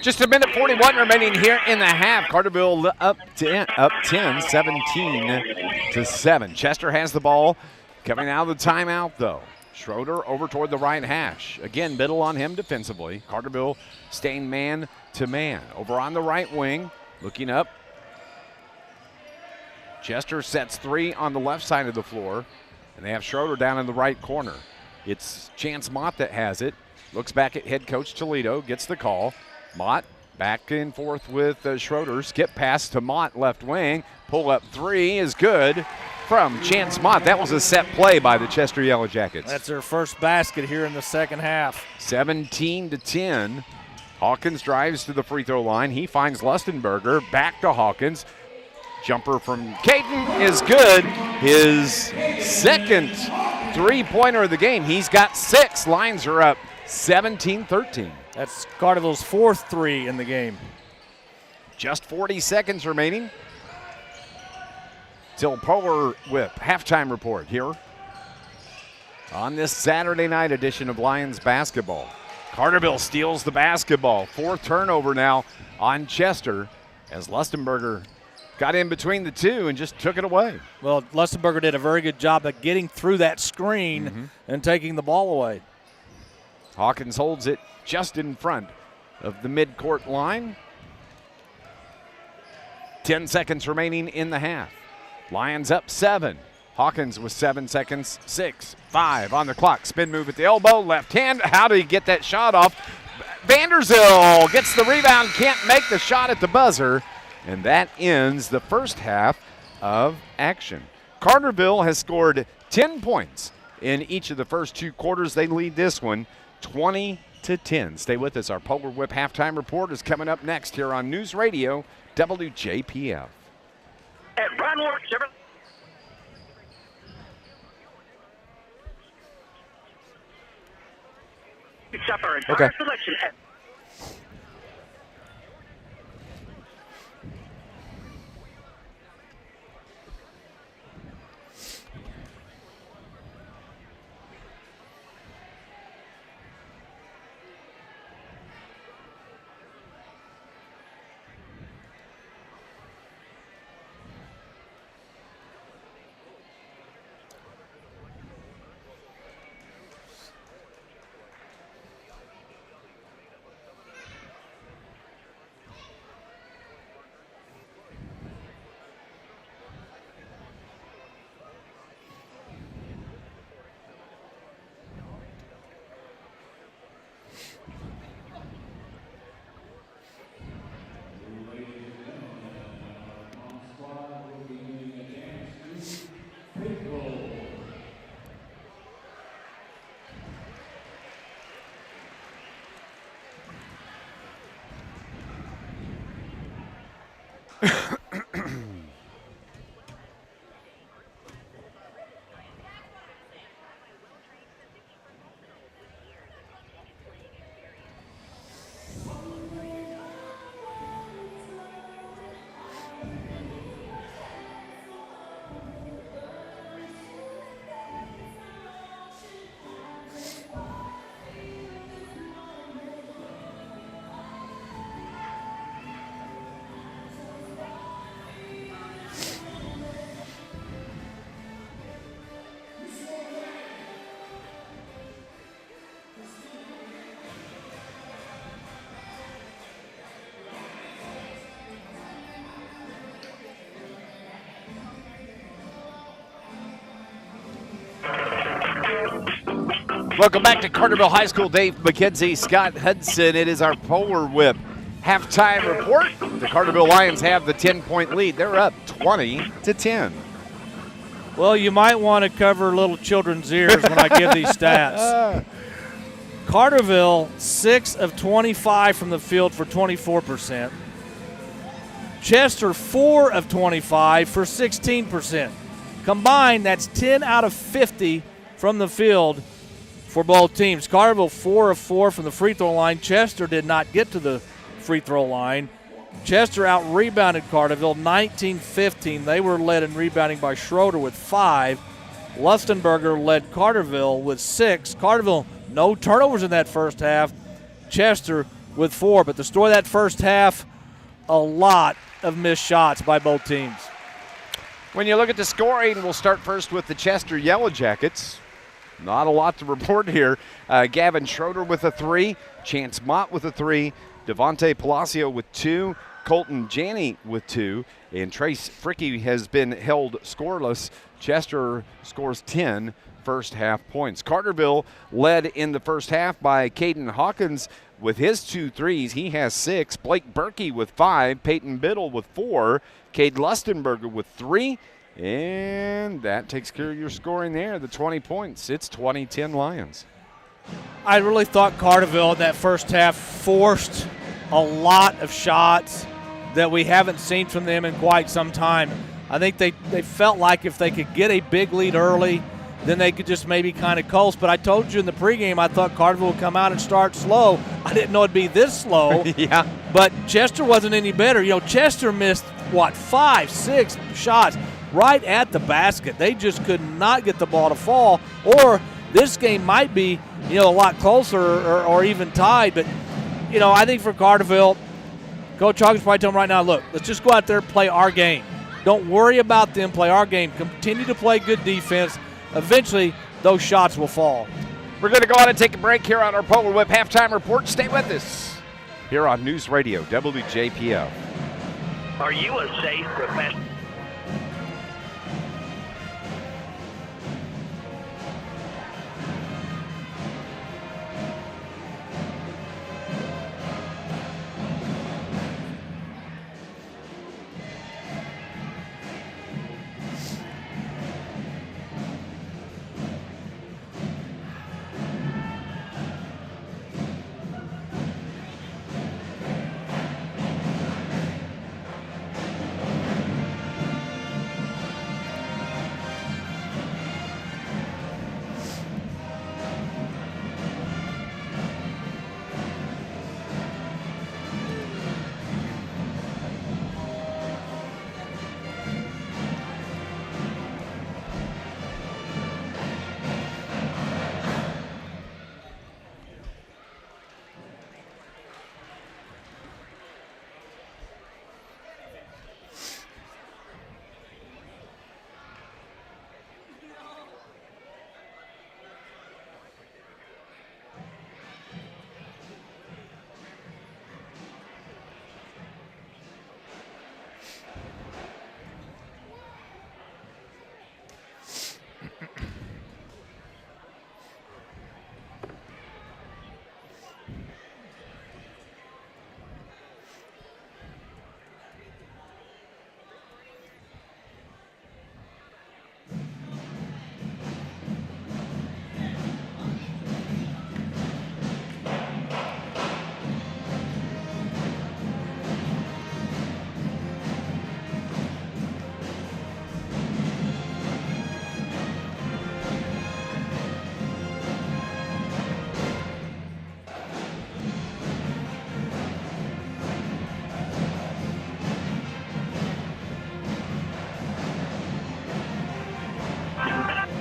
Just a minute 41 remaining here in the half. Carterville up 10, 17-7. Chester has the ball. Coming out of the timeout, though. Schroeder over toward the right hash. Again, middle on him defensively. Carterville staying man to man. Over on the right wing, looking up. Chester sets 3 on the left side of the floor, and they have Schroeder down in the right corner. It's Chance Mott that has it. Looks back at head coach Toledo, gets the call. Mott back and forth with Schroeder. Skip pass to Mott, left wing. Pull up 3 is good from Chance Mott. That was a set play by the Chester Yellow Jackets. That's their first basket here in the second half. 17-10. Hawkins drives to the free throw line. He finds Lustenberger. Back to Hawkins. Jumper from Caden is good. His second three-pointer of the game. He's got 6. Lions are up 17-13. That's Carterville's 4th 3 in the game. Just 40 seconds remaining till Polar Whip halftime report here on this Saturday night edition of Lions basketball. Carterville steals the basketball. 4th turnover now on Chester as Lustenberger got in between the two and just took it away. Well, Lustenberger did a very good job of getting through that screen and taking the ball away. Hawkins holds it just in front of the midcourt line. 10 seconds remaining in the half. Lions up 7. Hawkins with 7 seconds. 6, 5 on the clock. Spin move at the elbow. Left hand. How did he get that shot off? Vanderzeel gets the rebound. Can't make the shot at the buzzer. And that ends the first half of action. Carterville has scored 10 points in each of the first 2 quarters. They lead this one 20-10. Stay with us. Our Polar Whip halftime report is coming up next here on News Radio WJPF. At Brownwood Chevrolet. Shopper and Okay. selection at Welcome back to Carterville High School. Dave McKenzie, Scott Hudson. It is our Polar Whip halftime report. The Carterville Lions have the 10-point lead. They're up 20-10. Well, you might want to cover little children's ears when I give these stats. Carterville, 6 of 25 from the field for 24%. Chester, 4 of 25 for 16%. Combined, that's 10 out of 50 from the field for both teams. Carterville, 4 of 4 from the free throw line. Chester did not get to the free throw line. Chester out-rebounded Carterville 19-15. They were led in rebounding by Schroeder with 5. Lustenberger led Carterville with 6. Carterville, no turnovers in that first half. Chester with 4. But the story of that first half, a lot of missed shots by both teams. When you look at the scoring, we'll start first with the Chester Yellow Jackets. Not a lot to report here. Gavin Schroeder with a 3. Chance Mott with a 3. Devontae Palacio with 2. Colton Janney with 2. And Trace Fricky has been held scoreless. Chester scores 10 first half points. Carterville led in the first half by Caden Hawkins with his 2 threes. He has 6. Blake Berkey with 5. Peyton Biddle with 4. Cade Lustenberger with 3. And that takes care of your scoring there, the 20 points. It's 20-10 Lions. I really thought Carterville in that first half forced a lot of shots that we haven't seen from them in quite some time. I think they felt like if they could get a big lead early, then they could just maybe kind of coast. But I told you in the pregame I thought Carterville would come out and start slow. I didn't know it'd be this slow. Yeah. But Chester wasn't any better. You know, Chester missed, 5, 6 shots right at the basket. They just could not get the ball to fall. Or this game might be, a lot closer or even tied. But, I think for Carterville, Coach Hawkins probably telling them right now, look, let's just go out there and play our game. Don't worry about them. Play our game. Continue to play good defense. Eventually, those shots will fall. We're going to go out and take a break here on our Polar Whip halftime report. Stay with us here on News Radio WJPF. Are you a safe professional?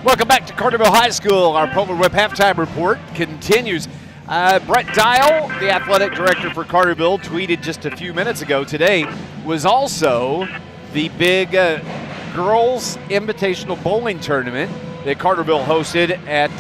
Welcome back to Carterville High School. Our Polar Whip halftime report continues. Brett Dial, the athletic director for Carterville, tweeted just a few minutes ago today was also the big girls invitational bowling tournament that Carterville hosted at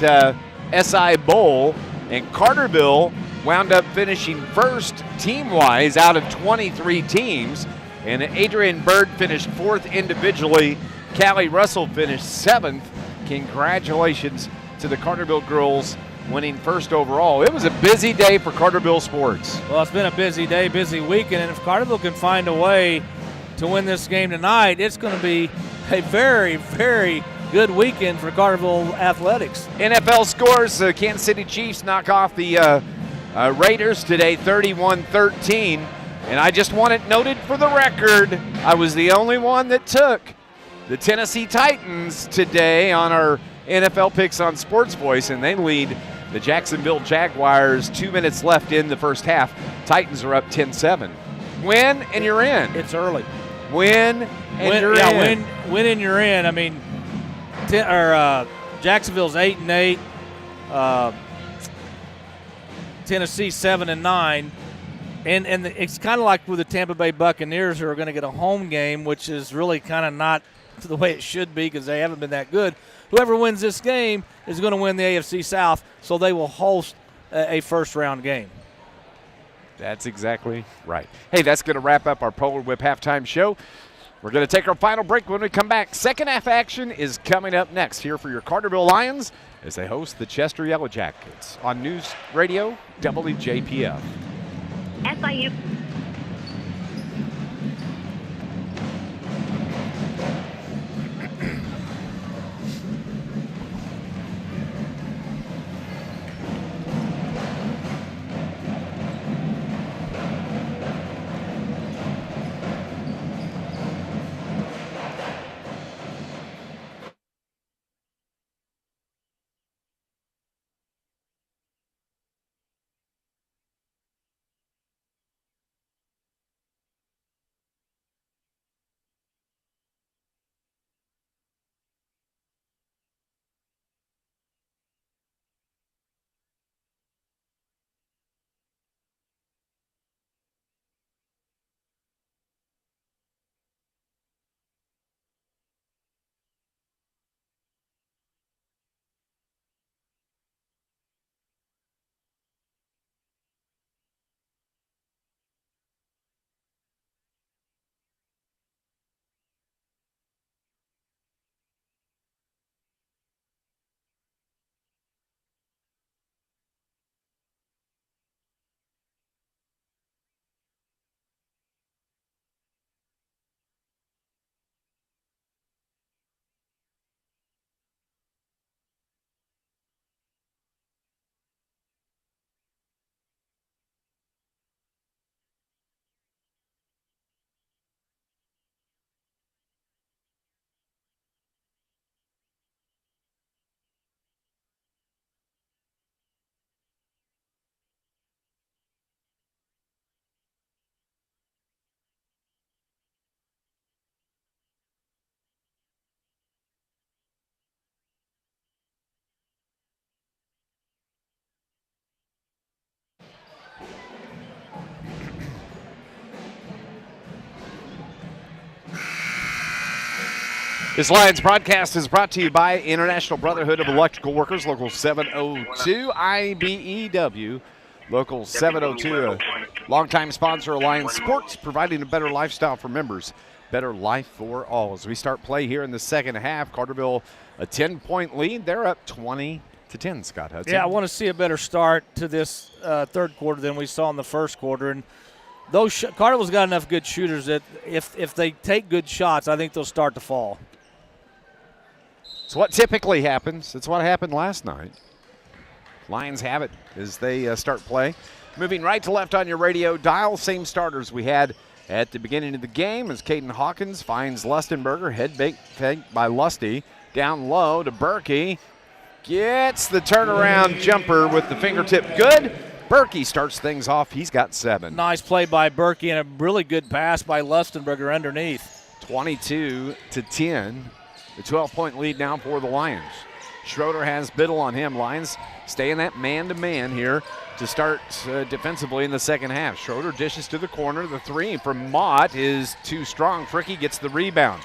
SI Bowl. And Carterville wound up finishing first team-wise out of 23 teams. And Adrian Bird finished fourth individually. Callie Russell finished seventh. Congratulations to the Carterville girls winning first overall. It was a busy day for Carterville sports. Well, it's been a busy day, busy weekend, and if Carterville can find a way to win this game tonight, it's going to be a very, very good weekend for Carterville athletics. NFL scores, the Kansas City Chiefs knock off the Raiders today 31-13. And I just want it noted for the record, I was the only one that took the Tennessee Titans today on our NFL picks on Sports Voice, and they lead the Jacksonville Jaguars 2 minutes left in the first half. Titans are up 10-7. Win and you're in. It's early. Win and you're in. Win and you're in. I mean, Jacksonville's 8-8. Tennessee 7-9. And it's kind of like with the Tampa Bay Buccaneers, who are going to get a home game, which is really kind of not the way it should be because they haven't been that good. Whoever wins this game is going to win the AFC South, so they will host a first-round game. That's exactly right. Hey, that's going to wrap up our Polar Whip halftime show. We're going to take our final break. When we come back, second half action is coming up next here for your Carterville Lions as they host the Chester Yellow Jackets on News Radio WJPF. FIU. This Lions broadcast is brought to you by International Brotherhood of Electrical Workers, Local 702, IBEW, Local 702, a longtime sponsor of Lions Sports, providing a better lifestyle for members, better life for all. As we start play here in the second half, Carterville a 10-point lead. They're up 20-10, Scott Hudson. Yeah, I want to see a better start to this third quarter than we saw in the first quarter. And those Carterville's got enough good shooters that if they take good shots, I think they'll start to fall. It's what typically happens. It's what happened last night. Lions have it as they start play. Moving right to left on your radio dial, same starters we had at the beginning of the game as Caden Hawkins finds Lustenberger, head fake by Lusty. Down low to Berkey. Gets the turnaround jumper with the fingertip good. Berkey starts things off. He's got 7. Nice play by Berkey and a really good pass by Lustenberger underneath. 22-10. The 12-point lead now for the Lions. Schroeder has Biddle on him. Lions stay in that man-to-man here to start defensively in the second half. Schroeder dishes to the corner. The 3 from Mott is too strong. Fricky gets the rebound.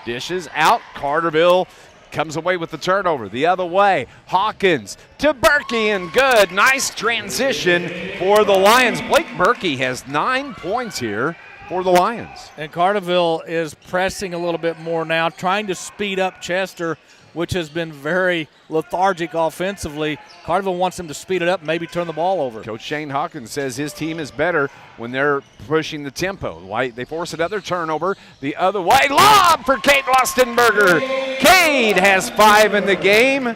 Dishes out. Carterville comes away with the turnover. The other way. Hawkins to Berkey and good. Nice transition for the Lions. Blake Berkey has 9 points here. for the Lions. And Carterville is pressing a little bit more now, trying to speed up Chester, which has been very lethargic offensively. Carterville wants them to speed it up, maybe turn the ball over. Coach Shane Hawkins says his team is better when they're pushing the tempo. They force another turnover the other way. Lob for Cade Lustenberger. Cade has 5 in the game.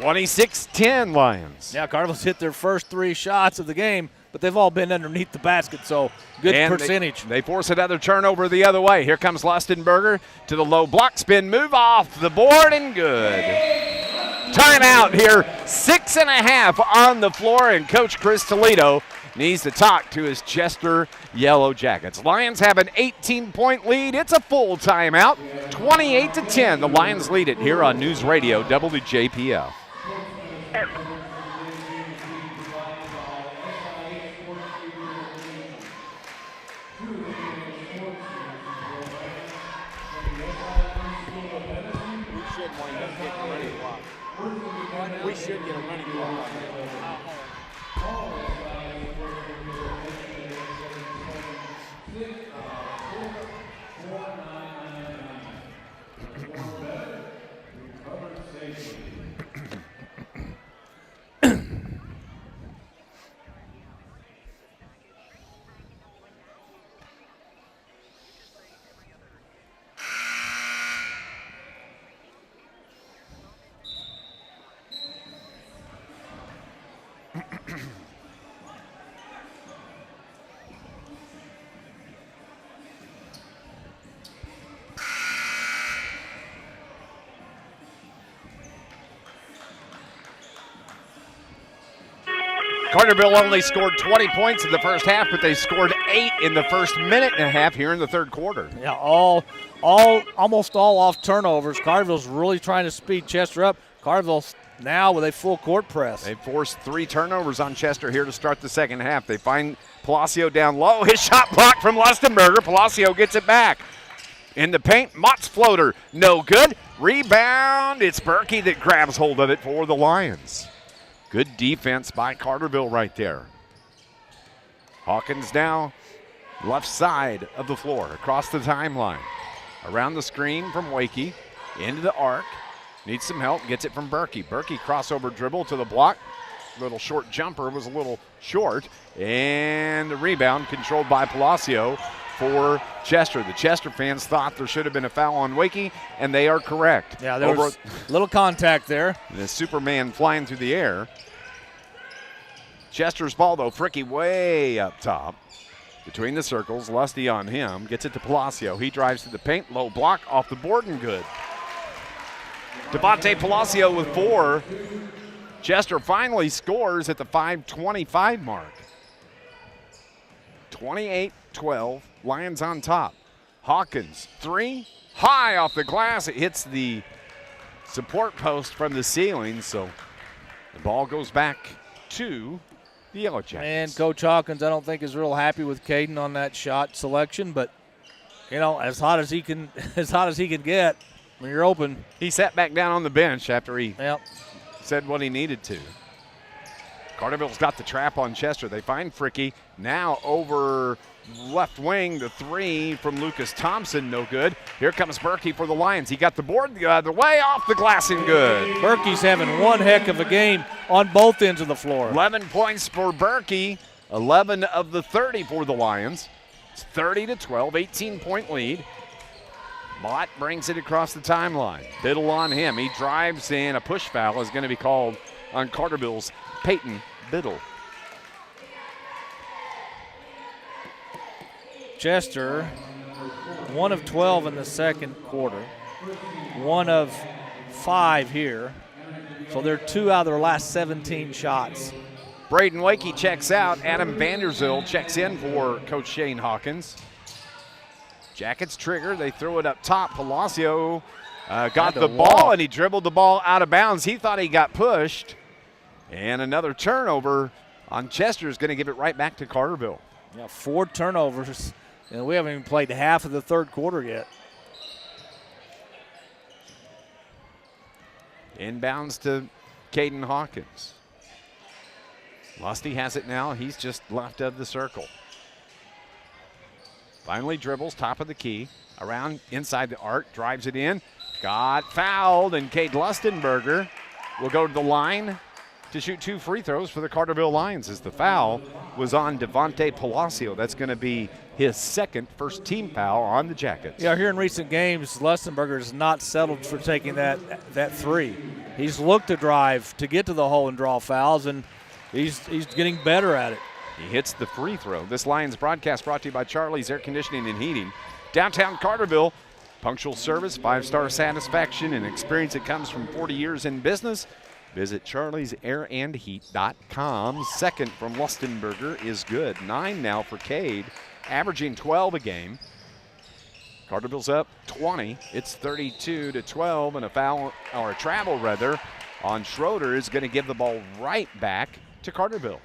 26-10 Lions. Yeah, Carterville's hit their first 3 shots of the game, but they've all been underneath the basket, so good percentage. They force another turnover the other way. Here comes Lustenberger to the low block spin move off the board and good. Timeout here, 6.5 on the floor, and Coach Chris Toledo needs to talk to his Chester Yellow Jackets. Lions have an 18-point lead. It's a full timeout, 28-10. The Lions lead it here on News Radio WJPF. We should get a running clock. Carterville only scored 20 points in the first half, but they scored 8 in the first minute and a half here in the third quarter. Yeah, almost all off turnovers. Carterville's really trying to speed Chester up. Carterville now with a full court press. They forced 3 turnovers on Chester here to start the second half. They find Palacio down low. His shot blocked from Lustenberger. Palacio gets it back. In the paint, Mott's floater, no good. Rebound, it's Berkey that grabs hold of it for the Lions. Good defense by Carterville right there. Hawkins now left side of the floor, across the timeline. Around the screen from Wakey, into the arc. Needs some help, gets it from Berkey. Berkey crossover dribble to the block. Little short jumper was a little short. And the rebound controlled by Palacio for Chester. The Chester fans thought there should have been a foul on Wakey, and they are correct. Yeah, there was a little contact there. The Superman flying through the air. Chester's ball, though, Fricky way up top. Between the circles, Lusty on him. Gets it to Palacio. He drives to the paint. Low block off the board and good. Devontae Palacio with 4. Chester finally scores at the 5:25 mark. 28-12, Lions on top. Hawkins, 3, high off the glass. It hits the support post from the ceiling, so the ball goes back to the Yellow Jackets. And Coach Hawkins, I don't think, is real happy with Caden on that shot selection, but you know, as hot as he can get when you're open. He sat back down on the bench after he said what he needed to. Carterville's got the trap on Chester. They find Fricky. Now over left wing, the 3 from Lucas Thompson, no good. Here comes Berkey for the Lions. He got the board the other way, off the glass and good. Berkey's having one heck of a game on both ends of the floor. 11 points for Berkey, 11 of the 30 for the Lions. It's 30-12, 18-point lead. Mott brings it across the timeline. Biddle on him. He drives in. A push foul is going to be called on Carterville's Peyton Biddle. Chester, 1 of 12 in the second quarter, 1 of 5 here. So they're 2 out of their last 17 shots. Braden Wakey checks out. Adam Vanderzil checks in for Coach Shane Hawkins. Jackets trigger. They throw it up top. Palacio got the ball, and he dribbled the ball out of bounds. He thought he got pushed. And another turnover on Chester is going to give it right back to Carterville. Yeah, 4 turnovers, and we haven't even played half of the third quarter yet. Inbounds to Caden Hawkins. Lusty has it now. He's just left of the circle. Finally dribbles, top of the key, around inside the arc, drives it in. Got fouled, and Cade Lustenberger will go to the line to shoot 2 free throws for the Carterville Lions as the foul was on Devontae Palacio. That's going to be his second first-team foul on the Jackets. Yeah, here in recent games, Lustenberger has not settled for taking that three. He's looked to drive to get to the hole and draw fouls, and he's getting better at it. He hits the free throw. This Lions broadcast brought to you by Charlie's Air Conditioning and Heating. Downtown Carterville, punctual service, 5-star satisfaction, and experience that comes from 40 years in business. Visit charliesairandheat.com. Second from Lustenberger is good. 9 now for Cade, averaging 12 a game. Carterville's up 20. It's 32-12, and a foul, or a travel rather, on Schroeder is going to give the ball right back to Carterville.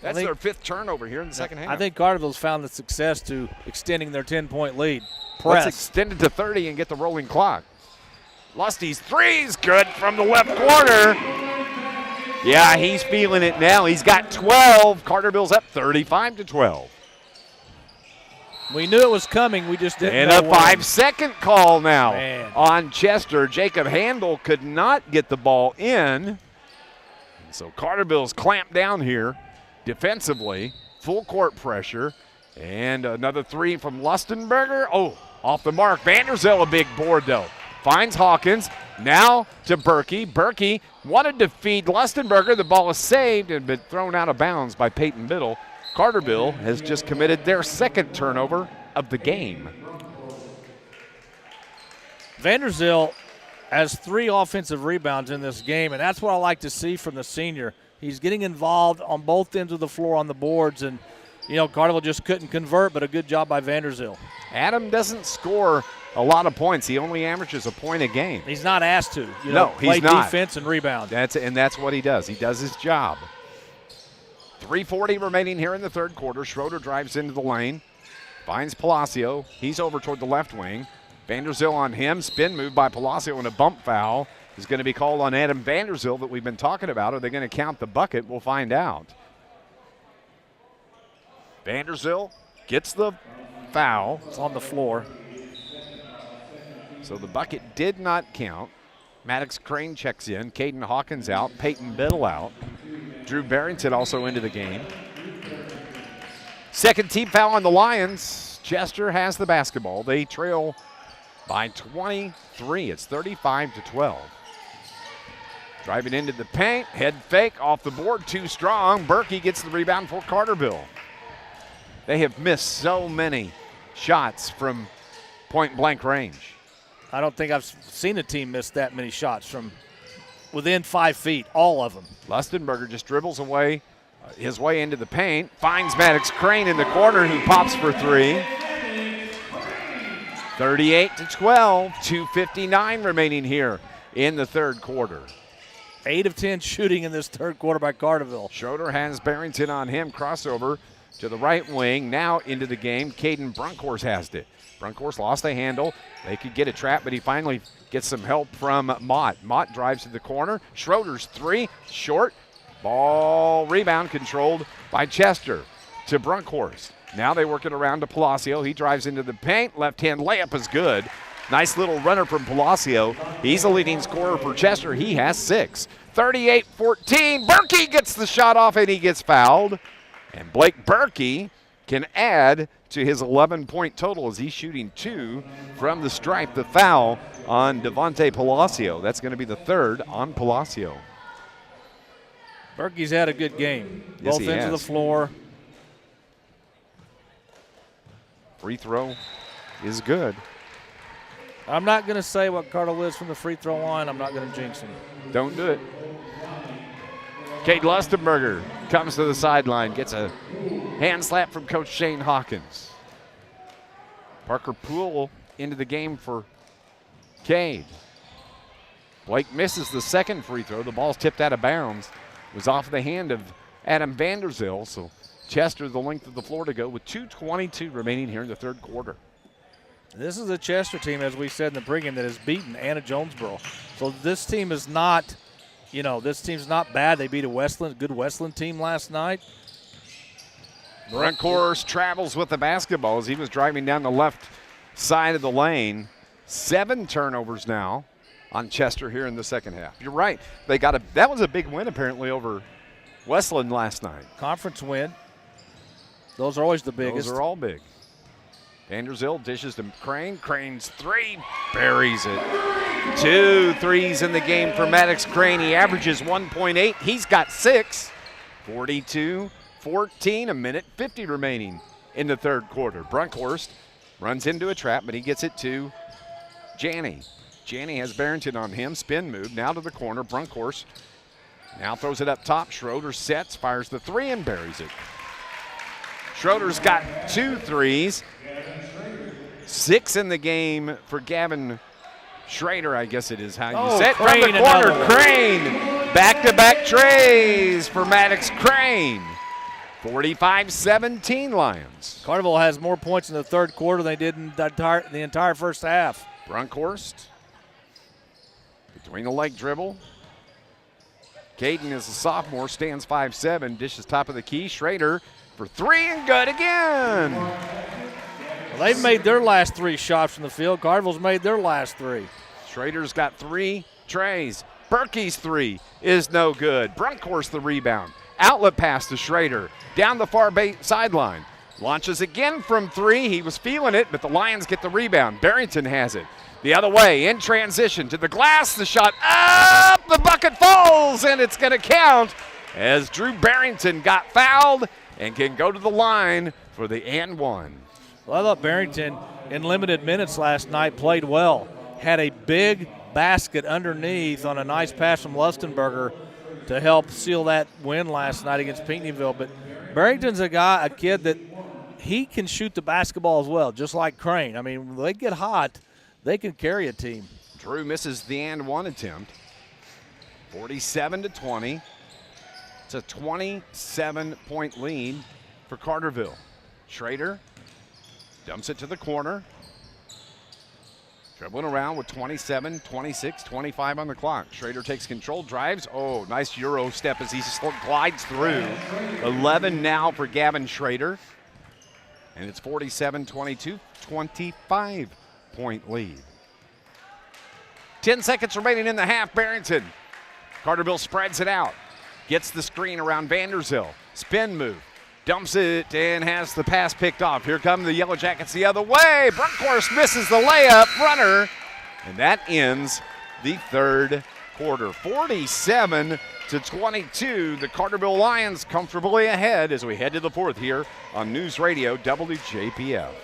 That's their 5th turnover here in the second half. I think Carterville's found the success to extending their 10-point lead. Press. Let's extend it to 30 and get the rolling clock. Lusty's three's good from the left corner. Yeah, he's feeling it now. He's got 12. Carterville's up 35-12. We knew it was coming. We just didn't know And a 5-second call now on Chester. Jacob Handel could not get the ball in. And so Carterville's clamped down here defensively. Full court pressure. And another 3 from Lustenberger. Oh, off the mark. Vanderzell a big board, though. Finds Hawkins. Now to Berkey. Berkey wanted to feed Lustenberger. The ball is saved and been thrown out of bounds by Peyton Biddle. Carterville has just committed their 2nd turnover of the game. Vanderzell has 3 offensive rebounds in this game, and that's what I like to see from the senior. He's getting involved on both ends of the floor on the boards, and, Carterville just couldn't convert, but a good job by Vanderzell. Adam doesn't score a lot of points. He only averages a point a game. He's not asked to. No, play he's not. Defense and rebound. That's what he does. He does his job. 3:40 remaining here in the third quarter. Schroeder drives into the lane, finds Palacio. He's over toward the left wing. Vanderzell on him. Spin move by Palacio, and a bump foul is going to be called on Adam Vanderzell that we've been talking about. Are they going to count the bucket? We'll find out. Vanderzell gets the foul. It's on the floor. So the bucket did not count. Maddox Crane checks in. Caden Hawkins out. Peyton Biddle out. Drew Barrington also into the game. Second team foul on the Lions. Chester has the basketball. They trail by 23. It's 35-12. Driving into the paint. Head fake off the board. Too strong. Berkey gets the rebound for Carterville. They have missed so many shots from point-blank range. I don't think I've seen a team miss that many shots from within 5 feet, all of them. Lustenberger just dribbles away his way into the paint, finds Maddox Crane in the corner who pops for 3. 38-12, 2:59 remaining here in the third quarter. 8 of 10 shooting in this third quarter by Carterville. Schroeder has Barrington on him, crossover to the right wing, now into the game. Caden Brunkhorst has it. Brunkhorst lost a handle. They could get a trap, but he finally gets some help from Mott. Mott drives to the corner. Schroeder's 3, short. Ball rebound controlled by Chester to Brunkhorst. Now they work it around to Palacio. He drives into the paint. Left-hand layup is good. Nice little runner from Palacio. He's the leading scorer for Chester. He has 6. 38-14. Berkey gets the shot off, and he gets fouled. And Blake Berkey can add to his 11-point total as he's shooting 2 from the stripe. The foul on Devontae Palacio. That's going to be the 3rd on Palacio. Berkey's had a good game. Yes, Both ends of the floor. Free throw is good. I'm not going to say what Carterville is from the free throw line. I'm not going to jinx him. Don't do it. Cade Lustenberger comes to the sideline, gets a hand slap from Coach Shane Hawkins. Parker Poole into the game for Cade. Blake misses the second free throw. The ball's tipped out of bounds. It was off the hand of Adam Vanderzell, so Chester the length of the floor to go with 2:22 remaining here in the third quarter. This is a Chester team, as we said in the pregame, that has beaten Anna Jonesboro. So this team is not, this team's not bad. They beat a good Westland team last night. Bronkhorst travels with the basketball as he was driving down the left side of the lane. 7 turnovers now on Chester here in the second half. You're right. That was a big win apparently over Westland last night. Conference win. Those are always the biggest. Those are all big. Vanderzeel dishes to Crane. Crane's 3, buries it. 2 threes in the game for Maddox Crane. He averages 1.8. He's got 6. 42-14, a minute 50 remaining in the third quarter. Bronkhorst runs into a trap, but he gets it to Janney. Janney has Barrington on him. Spin move now to the corner. Bronkhorst now throws it up top. Schroeder sets, fires the 3, and buries it. Schroeder's got 2 threes. 6 in the game for Gavin Schrader, I guess it is how you say it. From the corner, Crane. Back-to-back trays for Maddox Crane. 45-17 Lions. Carterville has more points in the third quarter than they did in the entire first half. Bronkhorst between the leg dribble. Caden is a sophomore, stands 5'7", dishes top of the key. Schrader for 3 and good again. Well, they've made their last 3 shots from the field. Carterville's made their last 3. Schrader's got 3 trays. Berkey's 3 is no good. Bronkhorst the rebound. Outlet pass to Schrader. Down the far sideline. Launches again from 3. He was feeling it, but the Lions get the rebound. Barrington has it. The other way, in transition to the glass. The shot up. The bucket falls, and it's going to count as Drew Barrington got fouled and can go to the line for the and 1. Well, I thought Barrington, in limited minutes last night, played well. Had a big basket underneath on a nice pass from Lustenberger to help seal that win last night against Pinckneyville. But Barrington's a kid that he can shoot the basketball as well, just like Crane. I mean, when they get hot, they can carry a team. Drew misses the and 1 attempt. 47-20. It's a 27-point lead for Carterville. Schrader dumps it to the corner. Dribbling around with 27, 26, 25 on the clock. Schrader takes control, drives. Oh, nice Euro step as he glides through. 11 now for Gavin Schrader. And it's 47-22, 25-point lead. 10 seconds remaining in the half. Barrington. Carterville spreads it out. Gets the screen around Vanderzeel. Spin move. Dumps it and has the pass picked off. Here come the Yellow Jackets the other way. Bronkhorst misses the layup runner. And that ends the third quarter. 47-22. The Carterville Lions comfortably ahead as we head to the fourth here on News Radio WJPF.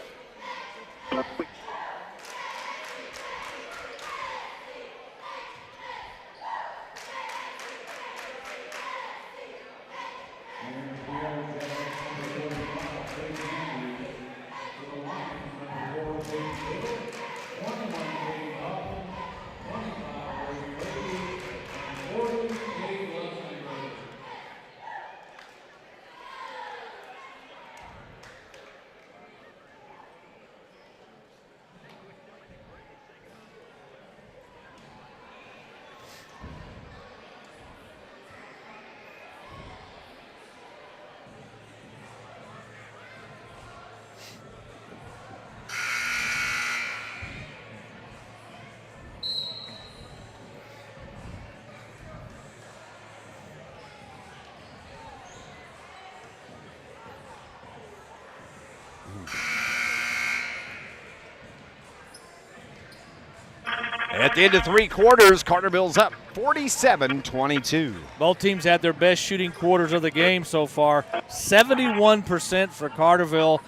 At the end of 3 quarters, Carterville's up 47-22. Both teams had their best shooting quarters of the game so far. 71% for Carterville,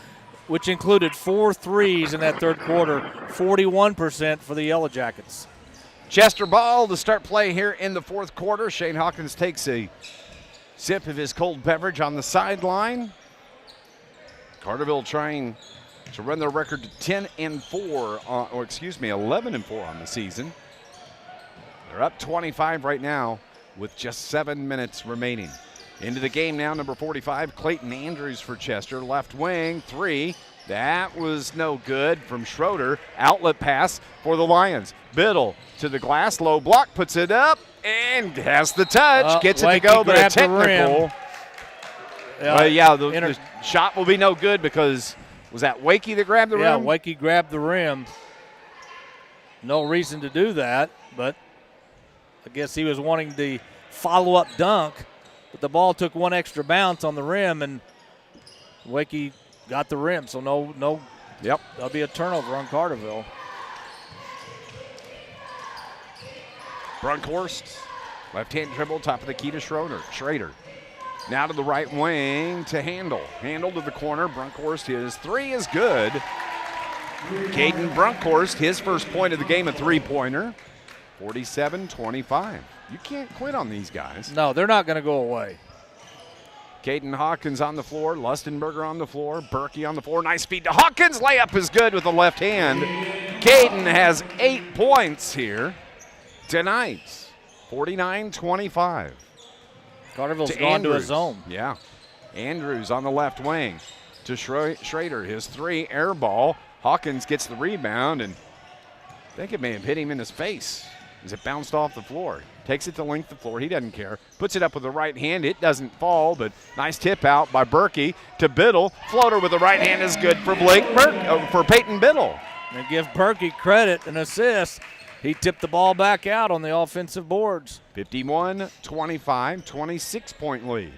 which included 4 threes in that third quarter. 41% for the Yellow Jackets. Chester ball to start play here in the fourth quarter. Shane Hawkins takes a sip of his cold beverage on the sideline. Carterville trying to run their record to 11-4 on the season. They're up 25 right now with just 7 minutes remaining. Into the game now, number 45, Clayton Andrews for Chester. Left wing, 3. That was no good from Schroeder. Outlet pass for the Lions. Biddle to the glass, low block, puts it up, and has the touch. Gets it to go, but a technical. Well, yeah, the shot will be no good because was that Wakey that grabbed the rim? Yeah, Wakey grabbed the rim. No reason to do that, but I guess he was wanting the follow-up dunk, but the ball took one extra bounce on the rim, and Wakey got the rim, so no. Yep. There'll be a turnover on Carterville. Brunkhorst, left-hand dribble, top of the key to Schrader. Now to the right wing to Handel. Handel to the corner. Brunkhorst, his three is good. Caden Brunkhorst, his first point of the game, a three-pointer. 47-25. You can't quit on these guys. No, they're not going to go away. Caden Hawkins on the floor. Lustenberger on the floor. Berkey on the floor. Nice feed to Hawkins. Layup is good with the left hand. Caden has 8 points here tonight. 49-25. Carterville's gone to a zone. Yeah. Andrews on the left wing to Schrader. His three, air ball. Hawkins gets the rebound, and I think it may have hit him in his face as it bounced off the floor. Takes it to length the floor. He doesn't care. Puts it up with the right hand. It doesn't fall, but nice tip out by Berkey to Biddle. Floater with the right hand is good for for Peyton Biddle. And give Berkey credit and assist. He tipped the ball back out on the offensive boards. 51-25, 26-point lead.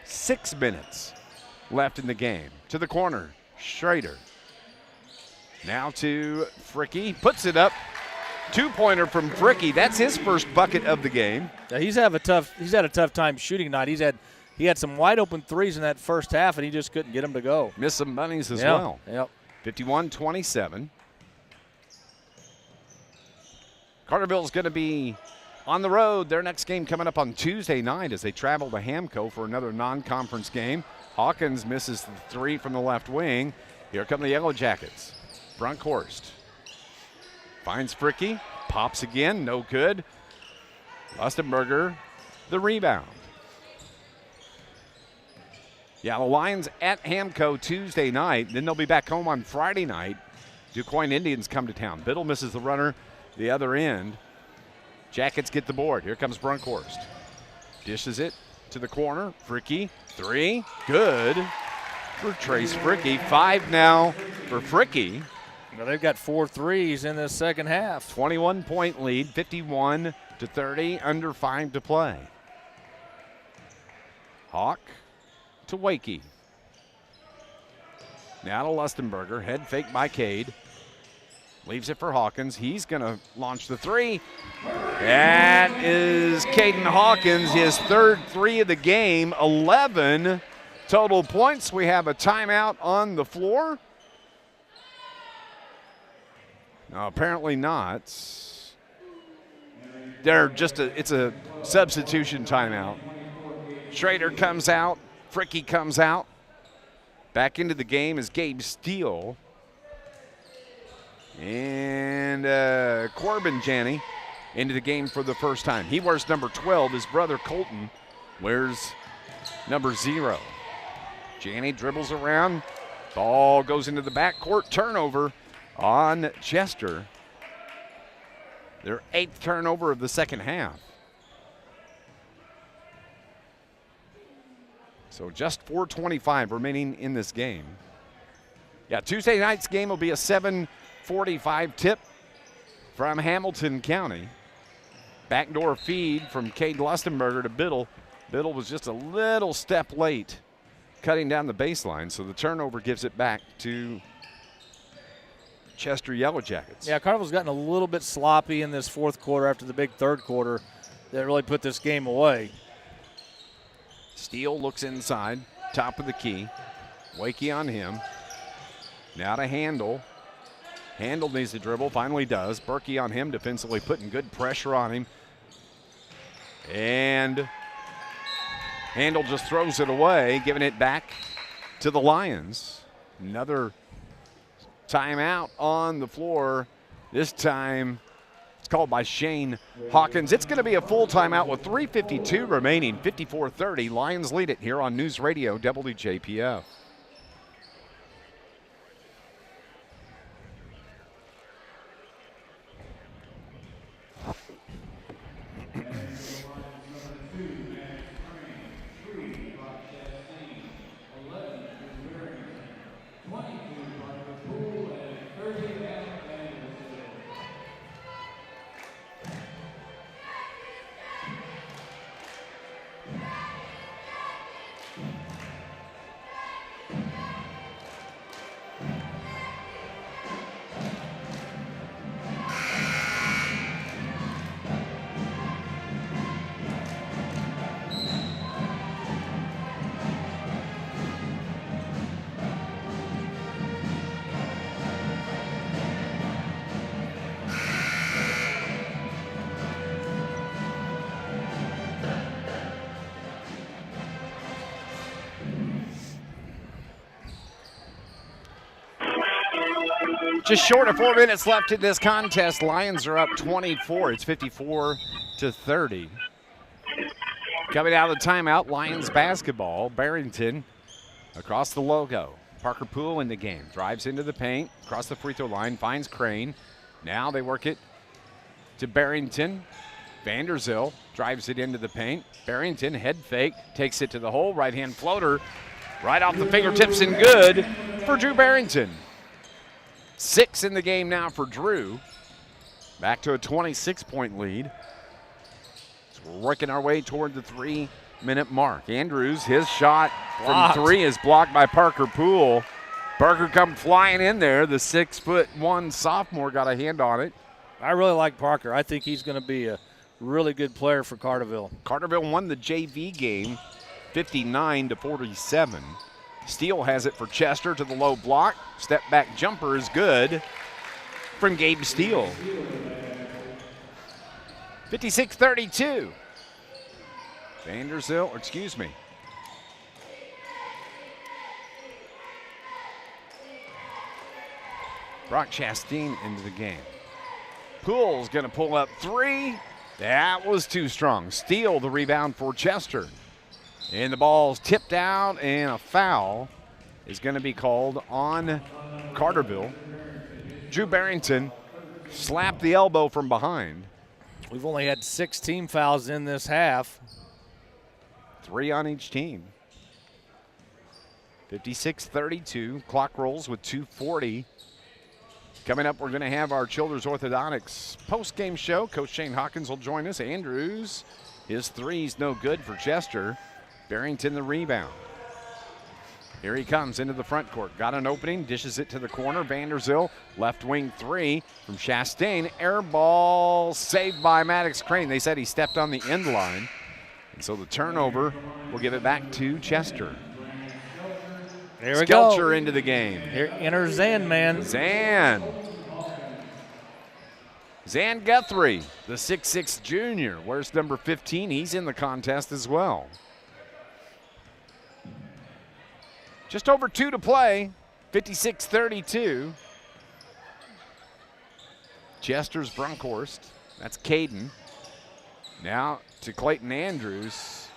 6 minutes left in the game. To the corner, Schrader. Now to Fricky. Puts it up. 2-pointer from Fricky. That's his first bucket of the game. Yeah, he's had a tough time shooting tonight. He had some wide open threes in that first half, and he just couldn't get them to go. Missed some bunnies as well. Yep. 51-27. Carterville's going to be on the road. Their next game coming up on Tuesday night as they travel to Hamco for another non-conference game. Hawkins misses the three from the left wing. Here come the Yellow Jackets. Brunkhorst finds Fricky, pops again, no good. Lustenberger, the rebound. Yeah, the Lions at Hamco Tuesday night. Then they'll be back home on Friday night. DuQuoin Indians come to town. Biddle misses the runner the other end. Jackets get the board. Here comes Brunkhorst. Dishes it to the corner. Fricky, three, good for Trace Fricky. 5 now for Fricky. Well, they've got 4 threes in this second half. 21-point lead, 51-30, under 5 to play. Hawk to Wakey. Now to Lustenberger, head fake by Cade. Leaves it for Hawkins. He's going to launch the three. That is Caden Hawkins, his third three of the game, 11 total points. We have a timeout on the floor. No, apparently not. It's a substitution timeout. Schrader comes out. Fricky comes out. Back into the game is Gabe Steele. And Corbin Janney into the game for the first time. He wears number 12. His brother Colton wears number 0. Janney dribbles around. Ball goes into the backcourt. Turnover on Chester. Their 8th turnover of the second half. So just 4:25 remaining in this game. Yeah, Tuesday night's game will be a 7:45 tip from Hamilton County. Backdoor feed from Cade Lustenberger to Biddle. Biddle was just a little step late cutting down the baseline, so the turnover gives it back to Chester Yellow Jackets. Yeah, Carterville's gotten a little bit sloppy in this fourth quarter after the big third quarter that really put this game away. Steele looks inside, top of the key. Wakey on him. Now to Handel. Handel needs to dribble, finally does. Berkey on him defensively, putting good pressure on him. And Handel just throws it away, giving it back to the Lions. Another timeout on the floor. This time it's called by Shane Hawkins. It's going to be a full timeout with 3:52 remaining, 54-30. Lions lead it here on News Radio WJPF. Just short of 4 minutes left in this contest. Lions are up 24. It's 54-30. Coming out of the timeout, Lions basketball. Barrington across the logo. Parker Poole in the game. Drives into the paint, across the free throw line, finds Crane. Now they work it to Barrington. Vanderzil drives it into the paint. Barrington, head fake, takes it to the hole. Right-hand floater, right off the fingertips and good for Drew Barrington. 6 in the game now for Drew. Back to a 26-point lead. So we're working our way toward the 3-minute mark. Andrews, his shot from 3 is blocked by Parker Poole. Parker come flying in there. The 6'1" sophomore got a hand on it. I really like Parker. I think he's going to be a really good player for Carterville. Carterville won the JV game 59-47. Steele has it for Chester to the low block. Step back jumper is good from Gabe Steele. 56-32. Vanderzil, excuse me. Brock Chastain into the game. Poole's going to pull up 3. That was too strong. Steele the rebound for Chester. And the ball's tipped out, and a foul is going to be called on Carterville. Drew Barrington slapped the elbow from behind. We've only had 6 team fouls in this half. 3 on each team. 56-32. Clock rolls with 2:40. Coming up, we're going to have our Children's Orthodontics post-game show. Coach Shane Hawkins will join us. Andrews, his 3's no good for Chester. Barrington the rebound. Here he comes into the front court. Got an opening, dishes it to the corner. Vanderzil, left wing 3 from Chastain. Air ball saved by Maddox Crane. They said he stepped on the end line. And so the turnover will give it back to Chester. There we go. Skelcher into the game. Here enters Zan, man. Zan Guthrie, the 6'6" junior. Where's number 15? He's in the contest as well. Just over 2 to play, 56-32. Chester's Brunkhorst, that's Caden. Now to Clayton Andrews.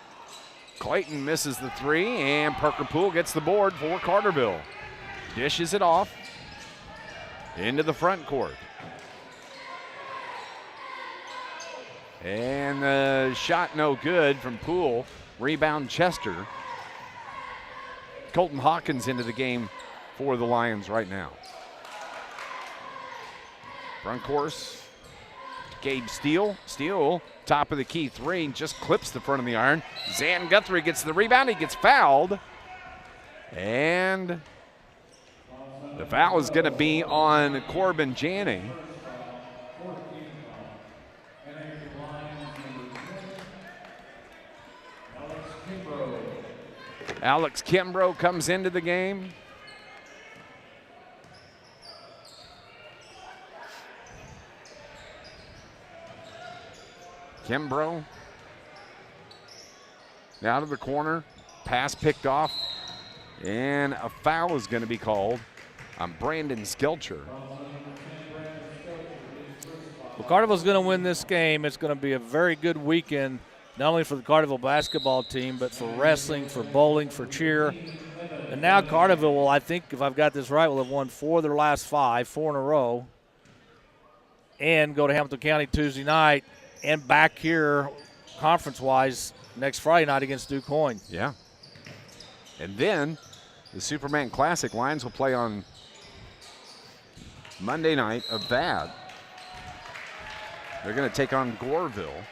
Clayton misses the 3, and Parker Poole gets the board for Carterville. Dishes it off into the front court. And the shot no good from Poole. Rebound Chester. Colton Hawkins into the game for the Lions right now. Brunkhorst, Gabe Steele. Steele, top of the key 3, just clips the front of the iron. Zan Guthrie gets the rebound. He gets fouled. And the foul is going to be on Corbin Janney. Alex Kimbrough comes into the game. Kimbrough out of the corner, pass picked off, and a foul is going to be called on Brandon Skelcher. Well, Carterville's going to win this game. It's going to be a very good weekend, not only for the Carterville basketball team, but for wrestling, for bowling, for cheer. And now Carterville will, I think, if I've got this right, will have won 4 of their last 5, 4 in a row, and go to Hamilton County Tuesday night and back here conference-wise next Friday night against Duke Hoyne. Yeah. And then the Superman Classic Lions will play on Monday night of that. They're going to take on Goreville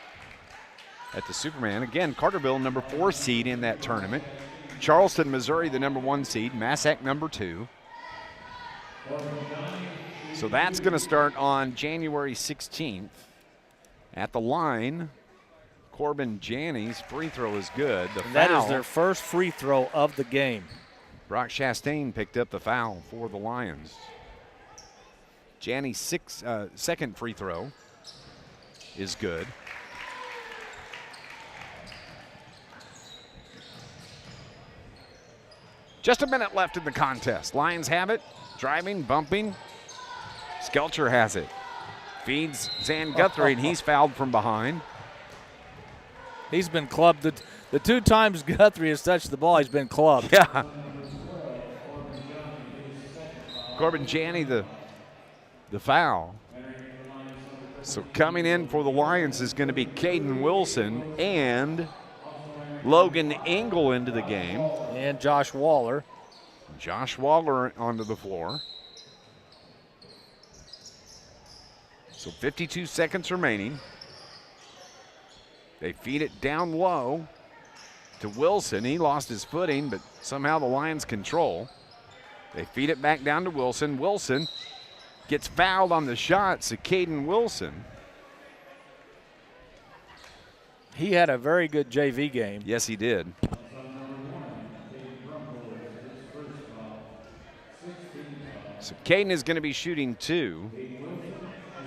at the Superman. Again, Carterville, number 4 seed in that tournament. Charleston, Missouri, the number 1 seed. Massac, number 2. So that's going to start on January 16th. At the line, Corbin Janney's free throw is good. That is their first free throw of the game. Brock Chastain picked up the foul for the Lions. Janney's second free throw is good. Just a minute left in the contest. Lions have it. Driving, bumping. Skelcher has it. Feeds Zan Guthrie, and he's fouled from behind. He's been clubbed. The 2 times Guthrie has touched the ball, he's been clubbed. Yeah. Corbin Janney, the foul. So coming in for the Lions is going to be Caden Wilson and Logan Engel into the game. And Josh Waller. Josh Waller onto the floor. So 52 seconds remaining. They feed it down low to Wilson. He lost his footing, but somehow the Lions control. They feed it back down to Wilson. Wilson gets fouled on the shot, so Caden Wilson. He had a very good JV game. Yes, he did. So Caden is going to be shooting 2.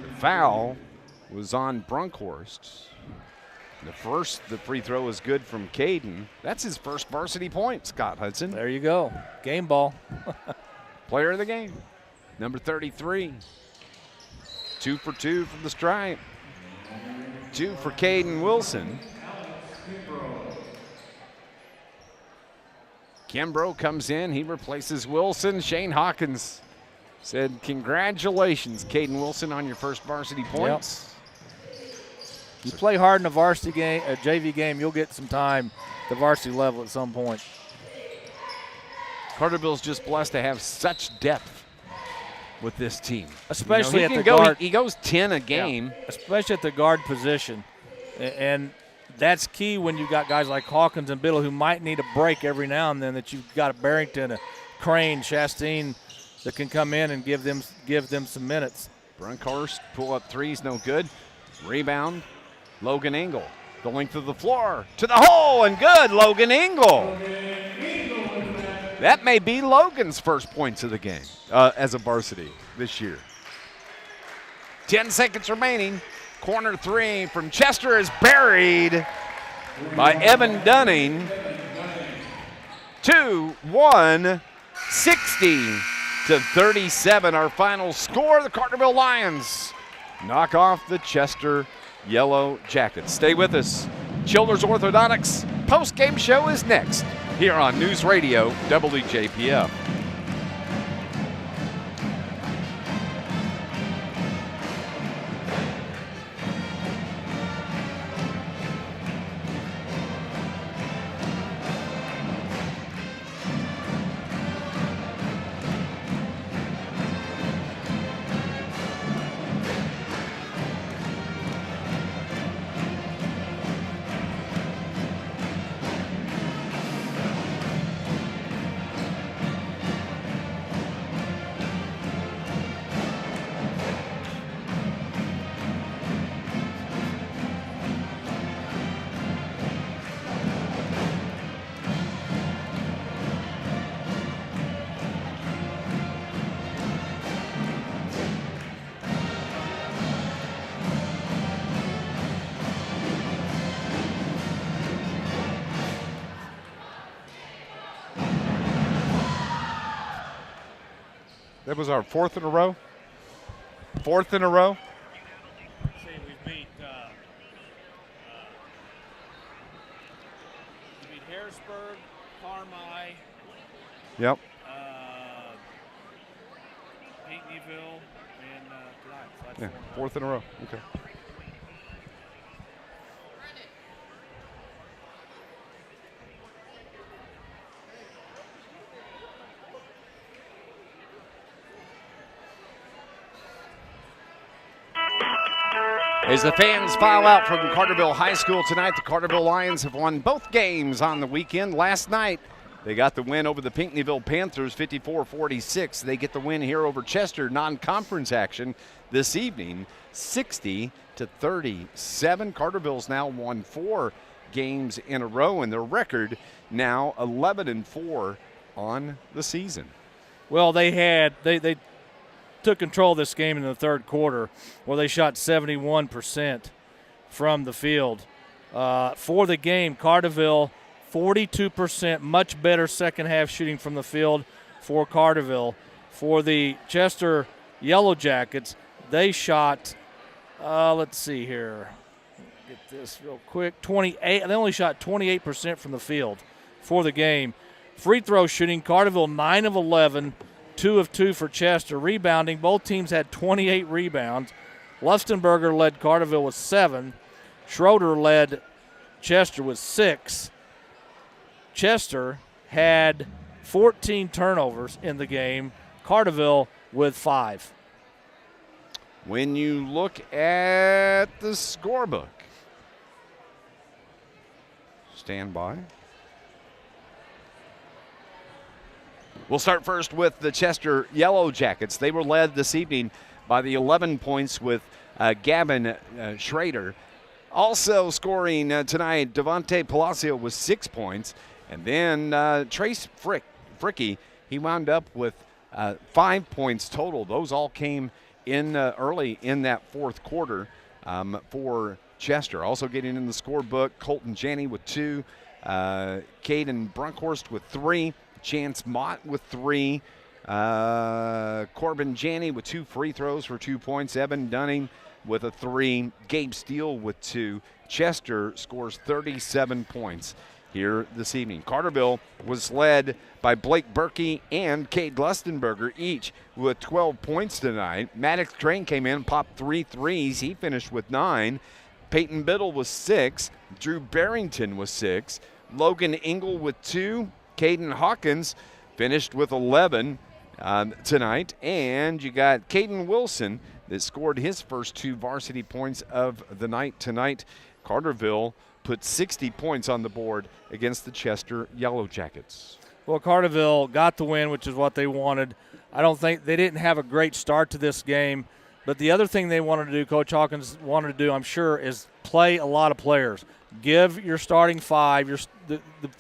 The foul was on Brunkhorst. The free throw was good from Caden. That's his first varsity point, Scott Hudson. There you go. Game ball. Player of the game, number 33. 2 for 2 from the stripe. 2 for Caden Wilson. Kimbrough comes in. He replaces Wilson. Shane Hawkins said, congratulations, Caden Wilson, on your first varsity points. You play hard in a varsity game, a JV game, you'll get some time at the varsity level at some point. Carterville's just blessed to have such depth with this team. Especially he at the go, guard. He goes 10 a game. Yeah, especially at the guard position. And that's key when you've got guys like Hawkins and Biddle who might need a break every now and then, that you've got a Barrington, a Crane, Chastain that can come in and give them some minutes. Brunkhorst pull-up three's no good. Rebound, Logan Engel. The length of the floor to the hole, and good, Logan Engel. That may be Logan's first points of the game as a varsity this year. 10 seconds remaining. Corner 3 from Chester is buried by Evan Dunning. 2-1, 60-37. Our final score. The Carterville Lions knock off the Chester Yellow Jackets. Stay with us. Childers Orthodontics post-game show is next here on News Radio WJPF. That was our fourth in a row. Fourth in a row. See, we beat Harrisburg, Carmi. Yep. Pinckneyville, and tonight. So that's Yeah, fourth in a row. Okay. As the fans file out from Carterville High School tonight, the Carterville Lions have won both games on the weekend. Last night, they got the win over the Pinckneyville Panthers, 54-46. They get the win here over Chester, non-conference action this evening, 60-37. Carterville's now won 4 games in a row, and their record now 11-4 on the season. Well, they took control of this game in the third quarter, where they shot 71% from the field. For the game, Carterville, 42%, much better second half shooting from the field for Carterville. For the Chester Yellow Jackets, they shot, let's see here. Get this real quick. 28. They only shot 28% from the field for the game. Free throw shooting, Carterville 9 of 11, 2 of 2 for Chester. Rebounding, both teams had 28 rebounds. Lustenberger led Carterville with 7. Schroeder led Chester with 6. Chester had 14 turnovers in the game. Carterville with 5. When you look at the scorebook, stand by. We'll start first with the Chester Yellow Jackets. They were led this evening by the 11 points with Gavin Schrader. Also scoring tonight, Devontae Palacio with 6 points. And then Trace Fricky, he wound up with 5 points total. Those all came in early in that fourth quarter for Chester. Also getting in the scorebook, Colton Janney with 2, Caden Brunkhorst with 3, Chance Mott with 3, Corbin Janney with 2 free throws for 2 points, Evan Dunning with a 3, Gabe Steele with 2. Chester scores 37 points here this evening. Carterville was led by Blake Berkey and Cade Lustenberger, each with 12 points tonight. Maddox Train came in, popped 3 threes. He finished with 9. Peyton Biddle was 6. Drew Barrington was 6. Logan Engel with 2. Caden Hawkins finished with 11 tonight. And you got Caden Wilson that scored his first 2 varsity points of the night tonight. Carterville put 60 points on the board against the Chester Yellow Jackets. Well, Carterville got the win, which is what they wanted. I don't think they didn't have a great start to this game, but the other thing they wanted to do, Coach Hawkins wanted to do, I'm sure, is play a lot of players. Give your starting 5,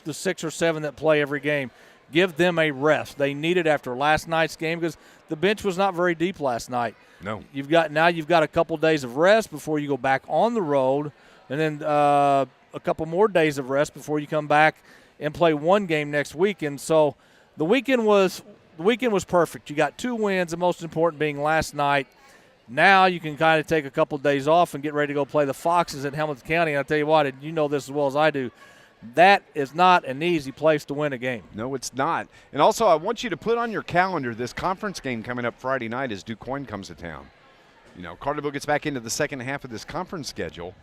the 6 or 7 that play every game, give them a rest. They need it after last night's game because the bench was not very deep last night. No. You've got a couple days of rest before you go back on the road, and then a couple more days of rest before you come back and play one game next week. And so the weekend was perfect. You got 2 wins, the most important being last night. Now you can kind of take a couple days off and get ready to go play the Foxes at Hamilton County. And I'll tell you what, and you know this as well as I do, that is not an easy place to win a game. No, it's not. And also, I want you to put on your calendar this conference game coming up Friday night as DuQuoin comes to town. You know, Carterville gets back into the second half of this conference schedule.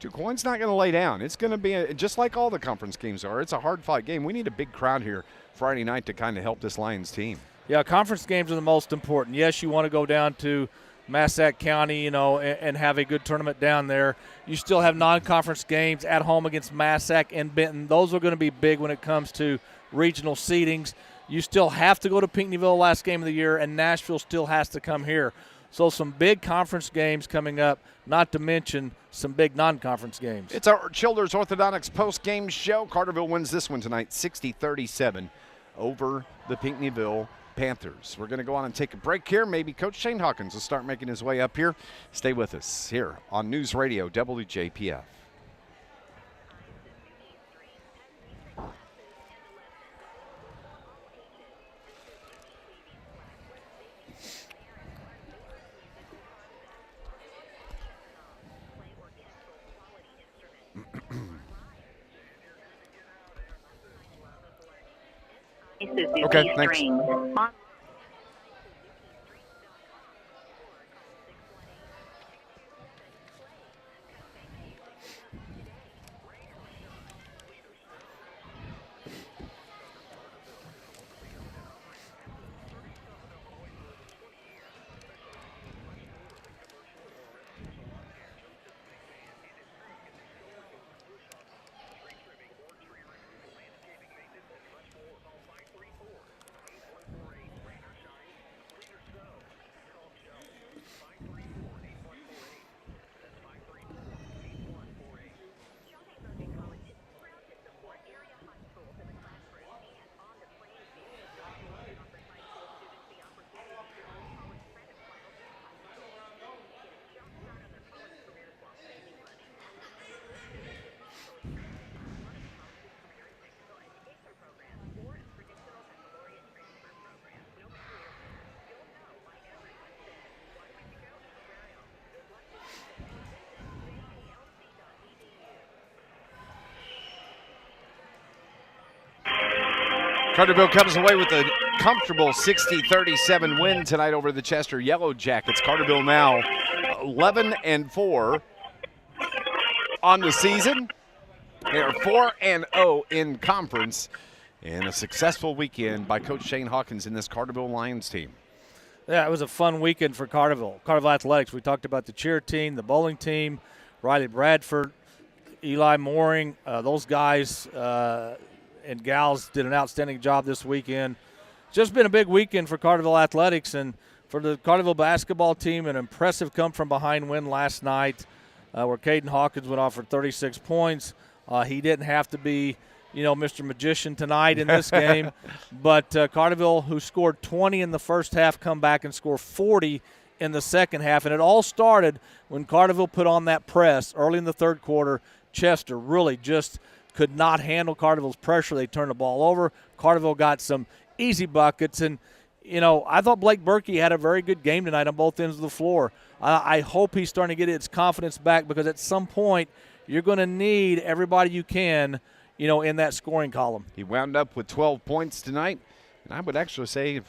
DuQuoin's not going to lay down. It's going to be just like all the conference games are. It's a hard-fought game. We need a big crowd here Friday night to kind of help this Lions team. Yeah, conference games are the most important. Yes, you want to go down to Massac County, and have a good tournament down there. You still have non-conference games at home against Massac and Benton. Those are going to be big when it comes to regional seedings. You still have to go to Pinckneyville last game of the year, and Nashville still has to come here. So some big conference games coming up, not to mention some big non-conference games. It's our Childers Orthodontics post-game show. Carterville wins this one tonight, 60-37 over the Pinckneyville Panthers. We're going to go on and take a break here. Maybe Coach Shane Hawkins will start making his way up here. Stay with us here on News Radio WJPF. Okay, thanks. Carterville comes away with a comfortable 60-37 win tonight over the Chester Yellow Jackets. Carterville now 11-4 on the season. They are 4-0 in conference, and a successful weekend by Coach Shane Hawkins and this Carterville Lions team. Yeah, it was a fun weekend for Carterville Athletics. We talked about the cheer team, the bowling team, Riley Bradford, Eli Mooring. Those guys and gals did an outstanding job this weekend. Just been a big weekend for Carterville Athletics, and for the Carterville basketball team, an impressive come-from-behind win last night where Caden Hawkins went off for 36 points. He didn't have to be, Mr. Magician tonight in this game, but Carterville, who scored 20 in the first half, come back and score 40 in the second half, and it all started when Carterville put on that press early in the third quarter. Chester really just could not handle Carterville's pressure. They turned the ball over. Carterville got some easy buckets, and I thought Blake Berkey had a very good game tonight on both ends of the floor. I hope he's starting to get his confidence back, because at some point you're going to need everybody you can, in that scoring column. He wound up with 12 points tonight, and I would actually say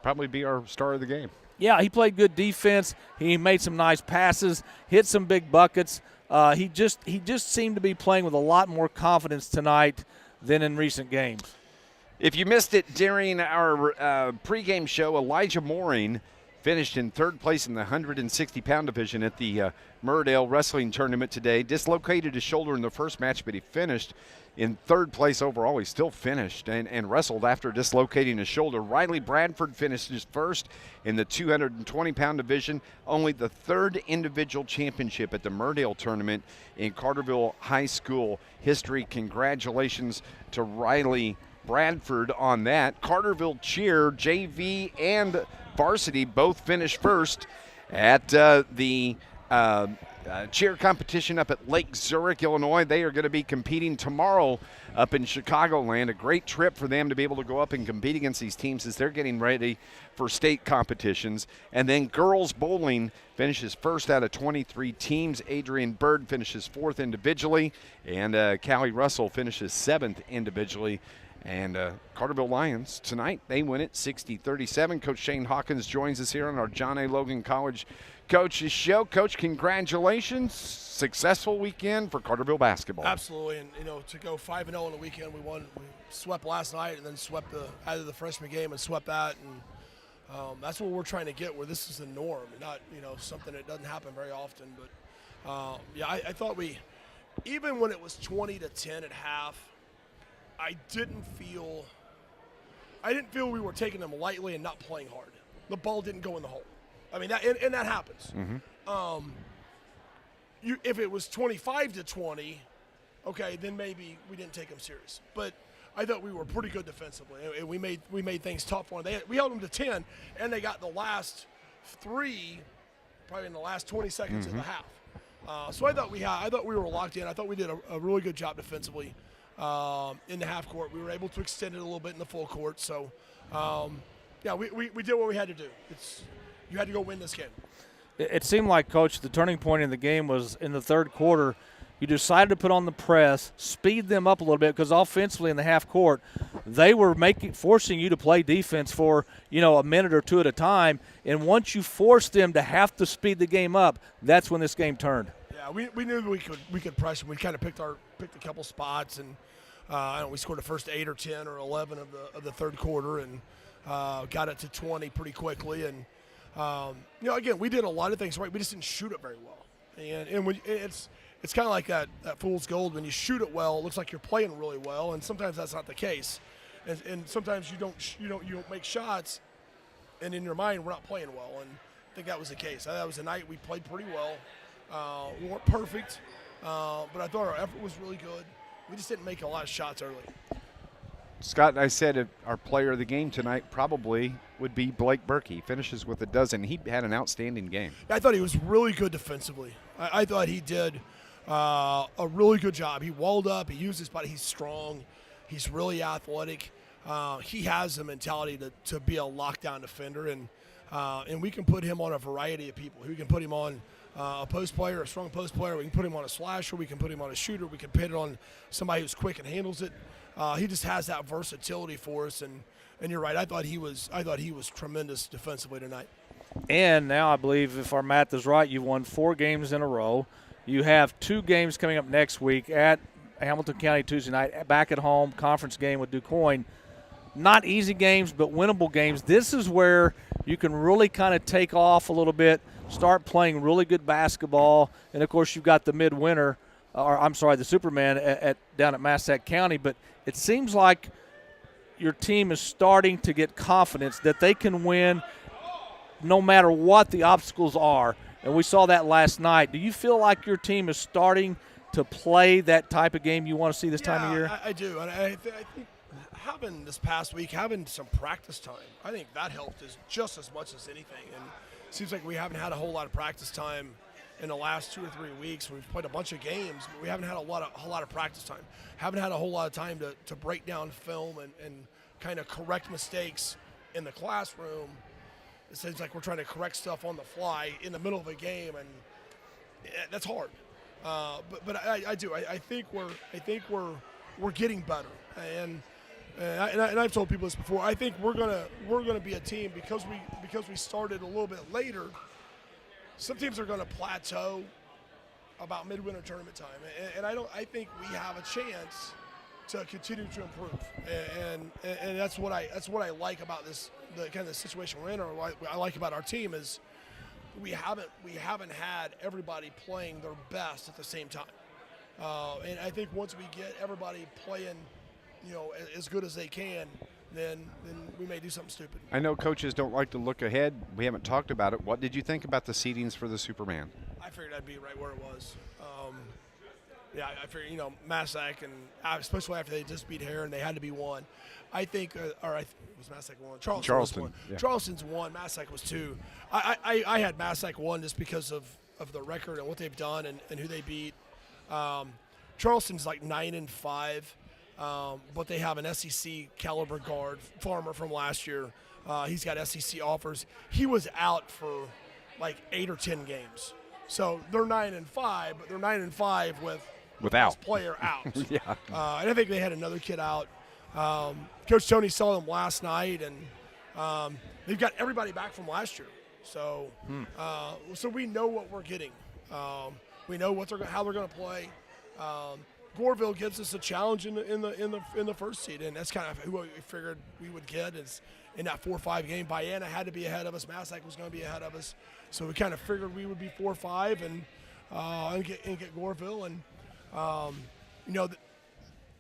probably be our star of the game. Yeah, he played good defense. He made some nice passes, hit some big buckets. He just seemed to be playing with a lot more confidence tonight than in recent games. If you missed it during our pregame show, Elijah Mooring finished in third place in the 160-pound division at the Murdale Wrestling Tournament today. Dislocated his shoulder in the first match, but he finished in third place overall. He still finished and wrestled after dislocating his shoulder. Riley Bradford finished first in the 220-pound division, only the third individual championship at the Murdale Tournament in Carterville High School history. Congratulations to Riley Bradford on that. Carterville cheer, JV and varsity both finished first at the cheer competition up at Lake Zurich, Illinois. They are going to be competing tomorrow up in Chicagoland. A great trip for them to be able to go up and compete against these teams as they're getting ready for state competitions. And then girls bowling finishes first out of 23 teams. Adrian Bird finishes fourth individually, and Callie Russell finishes seventh individually. And Carterville Lions, tonight, they win it 60-37. Coach Shane Hawkins joins us here on our John A. Logan College Coaches Show. Coach, congratulations. Successful weekend for Carterville basketball. Absolutely. And, to go 5-0 in the weekend, we swept last night and then swept added the freshman game and swept that. And that's what we're trying to get, where this is the norm, not, something that doesn't happen very often. But, I thought even when it was 20-10 at half, I didn't feel we were taking them lightly and not playing hard. The ball didn't go in the hole. I mean, that happens. Mm-hmm. If it was 25-20, okay, then maybe we didn't take them serious. But I thought we were pretty good defensively. We made things tough for them. We held them to 10, and they got the last 3 probably in the last 20 seconds of the half. So I thought we were locked in. I thought we did a really good job defensively. In the half court, we were able to extend it a little bit in the full court. So, we did what we had to do. You had to go win this game. It seemed like, Coach, the turning point in the game was in the third quarter. You decided to put on the press, speed them up a little bit, because offensively in the half court, they were forcing you to play defense for a minute or two at a time. And once you forced them to have to speed the game up, that's when this game turned. Yeah, we knew we could press them. We kind of picked a couple spots, and we scored the first 8 or 10 or 11 of the third quarter, and got it to 20 pretty quickly. And again, we did a lot of things right. We just didn't shoot it very well, and it's kind of like that fool's gold. When you shoot it well, it looks like you're playing really well, and sometimes that's not the case. And sometimes you don't make shots, and in your mind we're not playing well. And I think that was the case. That was a night we played pretty well. We weren't perfect, but I thought our effort was really good. We just didn't make a lot of shots early. Scott and I said our player of the game tonight probably would be Blake Berkey. He finishes with a dozen. He had an outstanding game. I thought he was really good defensively. I thought he did a really good job. He walled up. He used his body. He's strong. He's really athletic. He has the mentality to be a lockdown defender, and we can put him on a variety of people. We can put him on a post player, a strong post player. We can put him on a slasher. We can put him on a shooter. We can put it on somebody who's quick and handles it. he just has that versatility for us. And you're right. I thought he was tremendous defensively tonight. And now I believe, if our math is right, you've won 4 games in a row. You have 2 games coming up next week at Hamilton County Tuesday night, back at home, conference game with DuQuoin. Not easy games, but winnable games. This is where you can really kind of take off a little bit, start playing really good basketball. And, of course, you've got the midwinter, the Superman down at Massac County. But it seems like your team is starting to get confidence that they can win no matter what the obstacles are. And we saw that last night. Do you feel like your team is starting to play that type of game you want to see this time of year? I do. And I think having this past week, having some practice time, I think that helped us just as much as anything. And it seems like we haven't had a whole lot of practice time in the last 2 or 3 weeks. We've played a bunch of games, but we haven't had a whole lot of practice time. Haven't had a whole lot of time to break down film and kind of correct mistakes in the classroom. It seems like we're trying to correct stuff on the fly in the middle of a game, and that's hard. But I do. I think we're getting better, and I've told people this before. I think we're gonna be a team because we started a little bit later. Some teams are gonna plateau about midwinter tournament time, and I think we have a chance to continue to improve, and that's what I like about the kind of situation we're in, or what I like about our team is we haven't had everybody playing their best at the same time, and I think once we get everybody playing, as good as they can, then we may do something stupid. I know coaches don't like to look ahead. We haven't talked about it. What did you think about the seedings for the Superman? I figured I'd be right where it was. Yeah, I figured, Massac, and especially after they just beat Hare and they had to be 1. I think, it was Massac 1. Charleston was 1. Yeah. Charleston's 1. Massac was 2. I had Massac 1 just because of the record and what they've done and who they beat. Charleston's like 9-5, but they have an SEC caliber guard, Farmer from last year. He's got SEC offers. He was out for like 8 or 10 games. So they're 9-5, but they're 9-5 without his player out. Yeah. And I think they had another kid out. Coach Tony saw them last night, and they've got everybody back from last year. So, so we know what we're getting. We know how they're going to play. Goreville gives us a challenge in the first seed, and that's kind of who we figured we would get is in that 4-5 game. Vienna had to be ahead of us. Massac was going to be ahead of us, so we kind of figured we would be 4-5 and get Goreville, and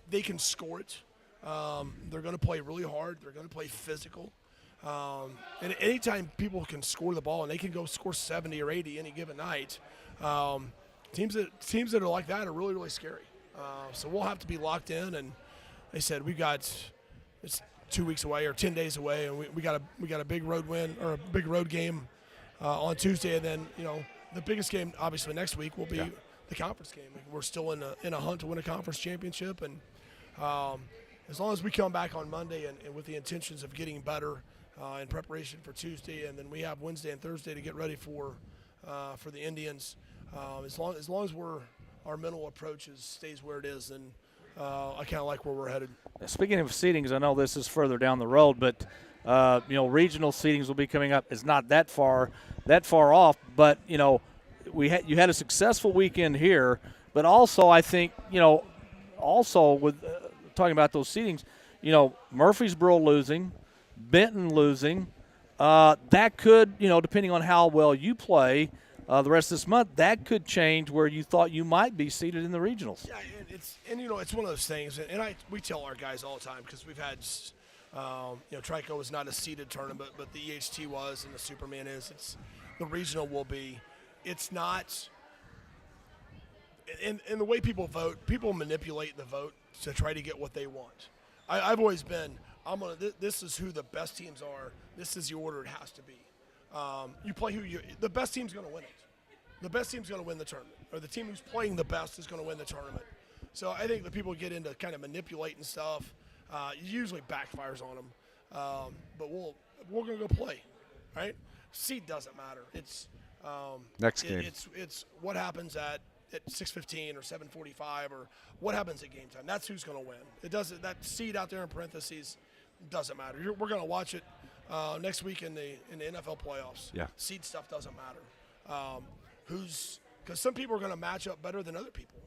they can score it. They're going to play really hard. They're going to play physical. And anytime people can score the ball and they can go score 70 or 80 any given night, teams that are like that are really, really scary. So we'll have to be locked in. And they said it's 2 weeks away or 10 days away, and we got a big road win or a big road game on Tuesday, and then the biggest game obviously next week will be the conference game. We're still in a hunt to win a conference championship, and as long as we come back on Monday and with the intentions of getting better in preparation for Tuesday, and then we have Wednesday and Thursday to get ready for the Indians. As long as our mental approach stays where it is, and I kind of like where we're headed. Speaking of seedings, I know this is further down the road, but regional seedings will be coming up. It's not that far off, but you had a successful weekend here, but also I think also with talking about those seedings, Murfreesboro losing, Benton losing, that could depending on how well you play the rest of this month, that could change where you thought you might be seated in the regionals. Yeah, it's one of those things, and we tell our guys all the time because we've had Trico was not a seeded tournament, but the EHT was, and the Superman is. It's the regional will be. It's not. And the way people vote, people manipulate the vote to try to get what they want. I've always been. This is who the best teams are. This is the order it has to be. You play the best team's going to win it. The best team's going to win the tournament, or the team who's playing the best is going to win the tournament. So I think the people get into kind of manipulating stuff. It usually backfires on them. But we're going to go play, right? Seed doesn't matter. It's next game. It's what happens at at 6:15 or 7:45 or what happens at game time. That's who's going to win. It doesn't. That seed out there in parentheses doesn't matter. We're going to watch it next week in the NFL playoffs. Yeah. Seed stuff doesn't matter. Because some people are going to match up better than other people.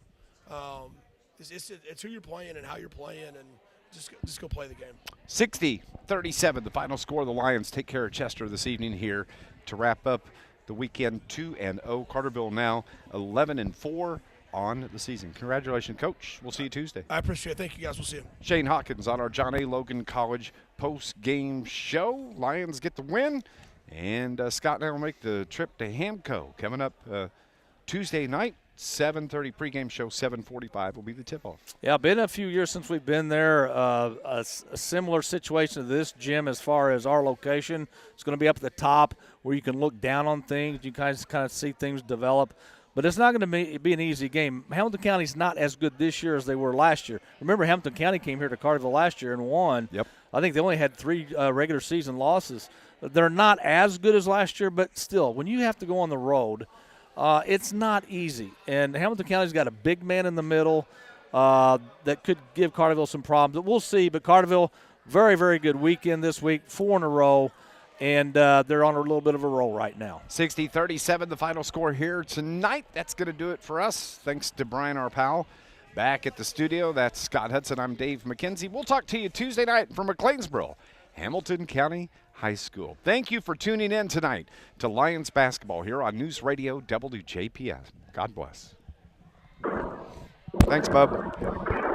It's who you're playing and how you're playing, and just go play the game. 60-37, the final score. The Lions take care of Chester this evening here to wrap up the weekend 2-0. Carterville now 11-4 on the season. Congratulations, Coach. We'll see you Tuesday. I appreciate it. Thank you, guys. We'll see you. Shane Hawkins on our John A. Logan College post-game show. Lions get the win, and Scott and I will make the trip to Hamco coming up Tuesday night. 7:30 pregame show, 7:45 will be the tip-off. Yeah, been a few years since we've been there. A similar situation to this gym as far as our location. It's going to be up at the top where you can look down on things. You guys kind of see things develop. But it's not going to be an easy game. Hamilton County's not as good this year as they were last year. Remember, Hamilton County came here to Carterville last year and won. Yep. I think they only had 3 regular season losses. They're not as good as last year, but still, when you have to go on the road, it's not easy. And Hamilton County's got a big man in the middle that could give Carterville some problems. But we'll see. But Carterville, very, very good weekend this week, 4 in a row. And they're on a little bit of a roll right now. 60-37, the final score here tonight. That's going to do it for us. Thanks to Brian, our pal. Back at the studio, that's Scott Hudson. I'm Dave McKenzie. We'll talk to you Tuesday night from McLeansboro, Hamilton County High School. Thank you for tuning in tonight to Lions basketball here on News Radio WJPF. God bless. Thanks, bub.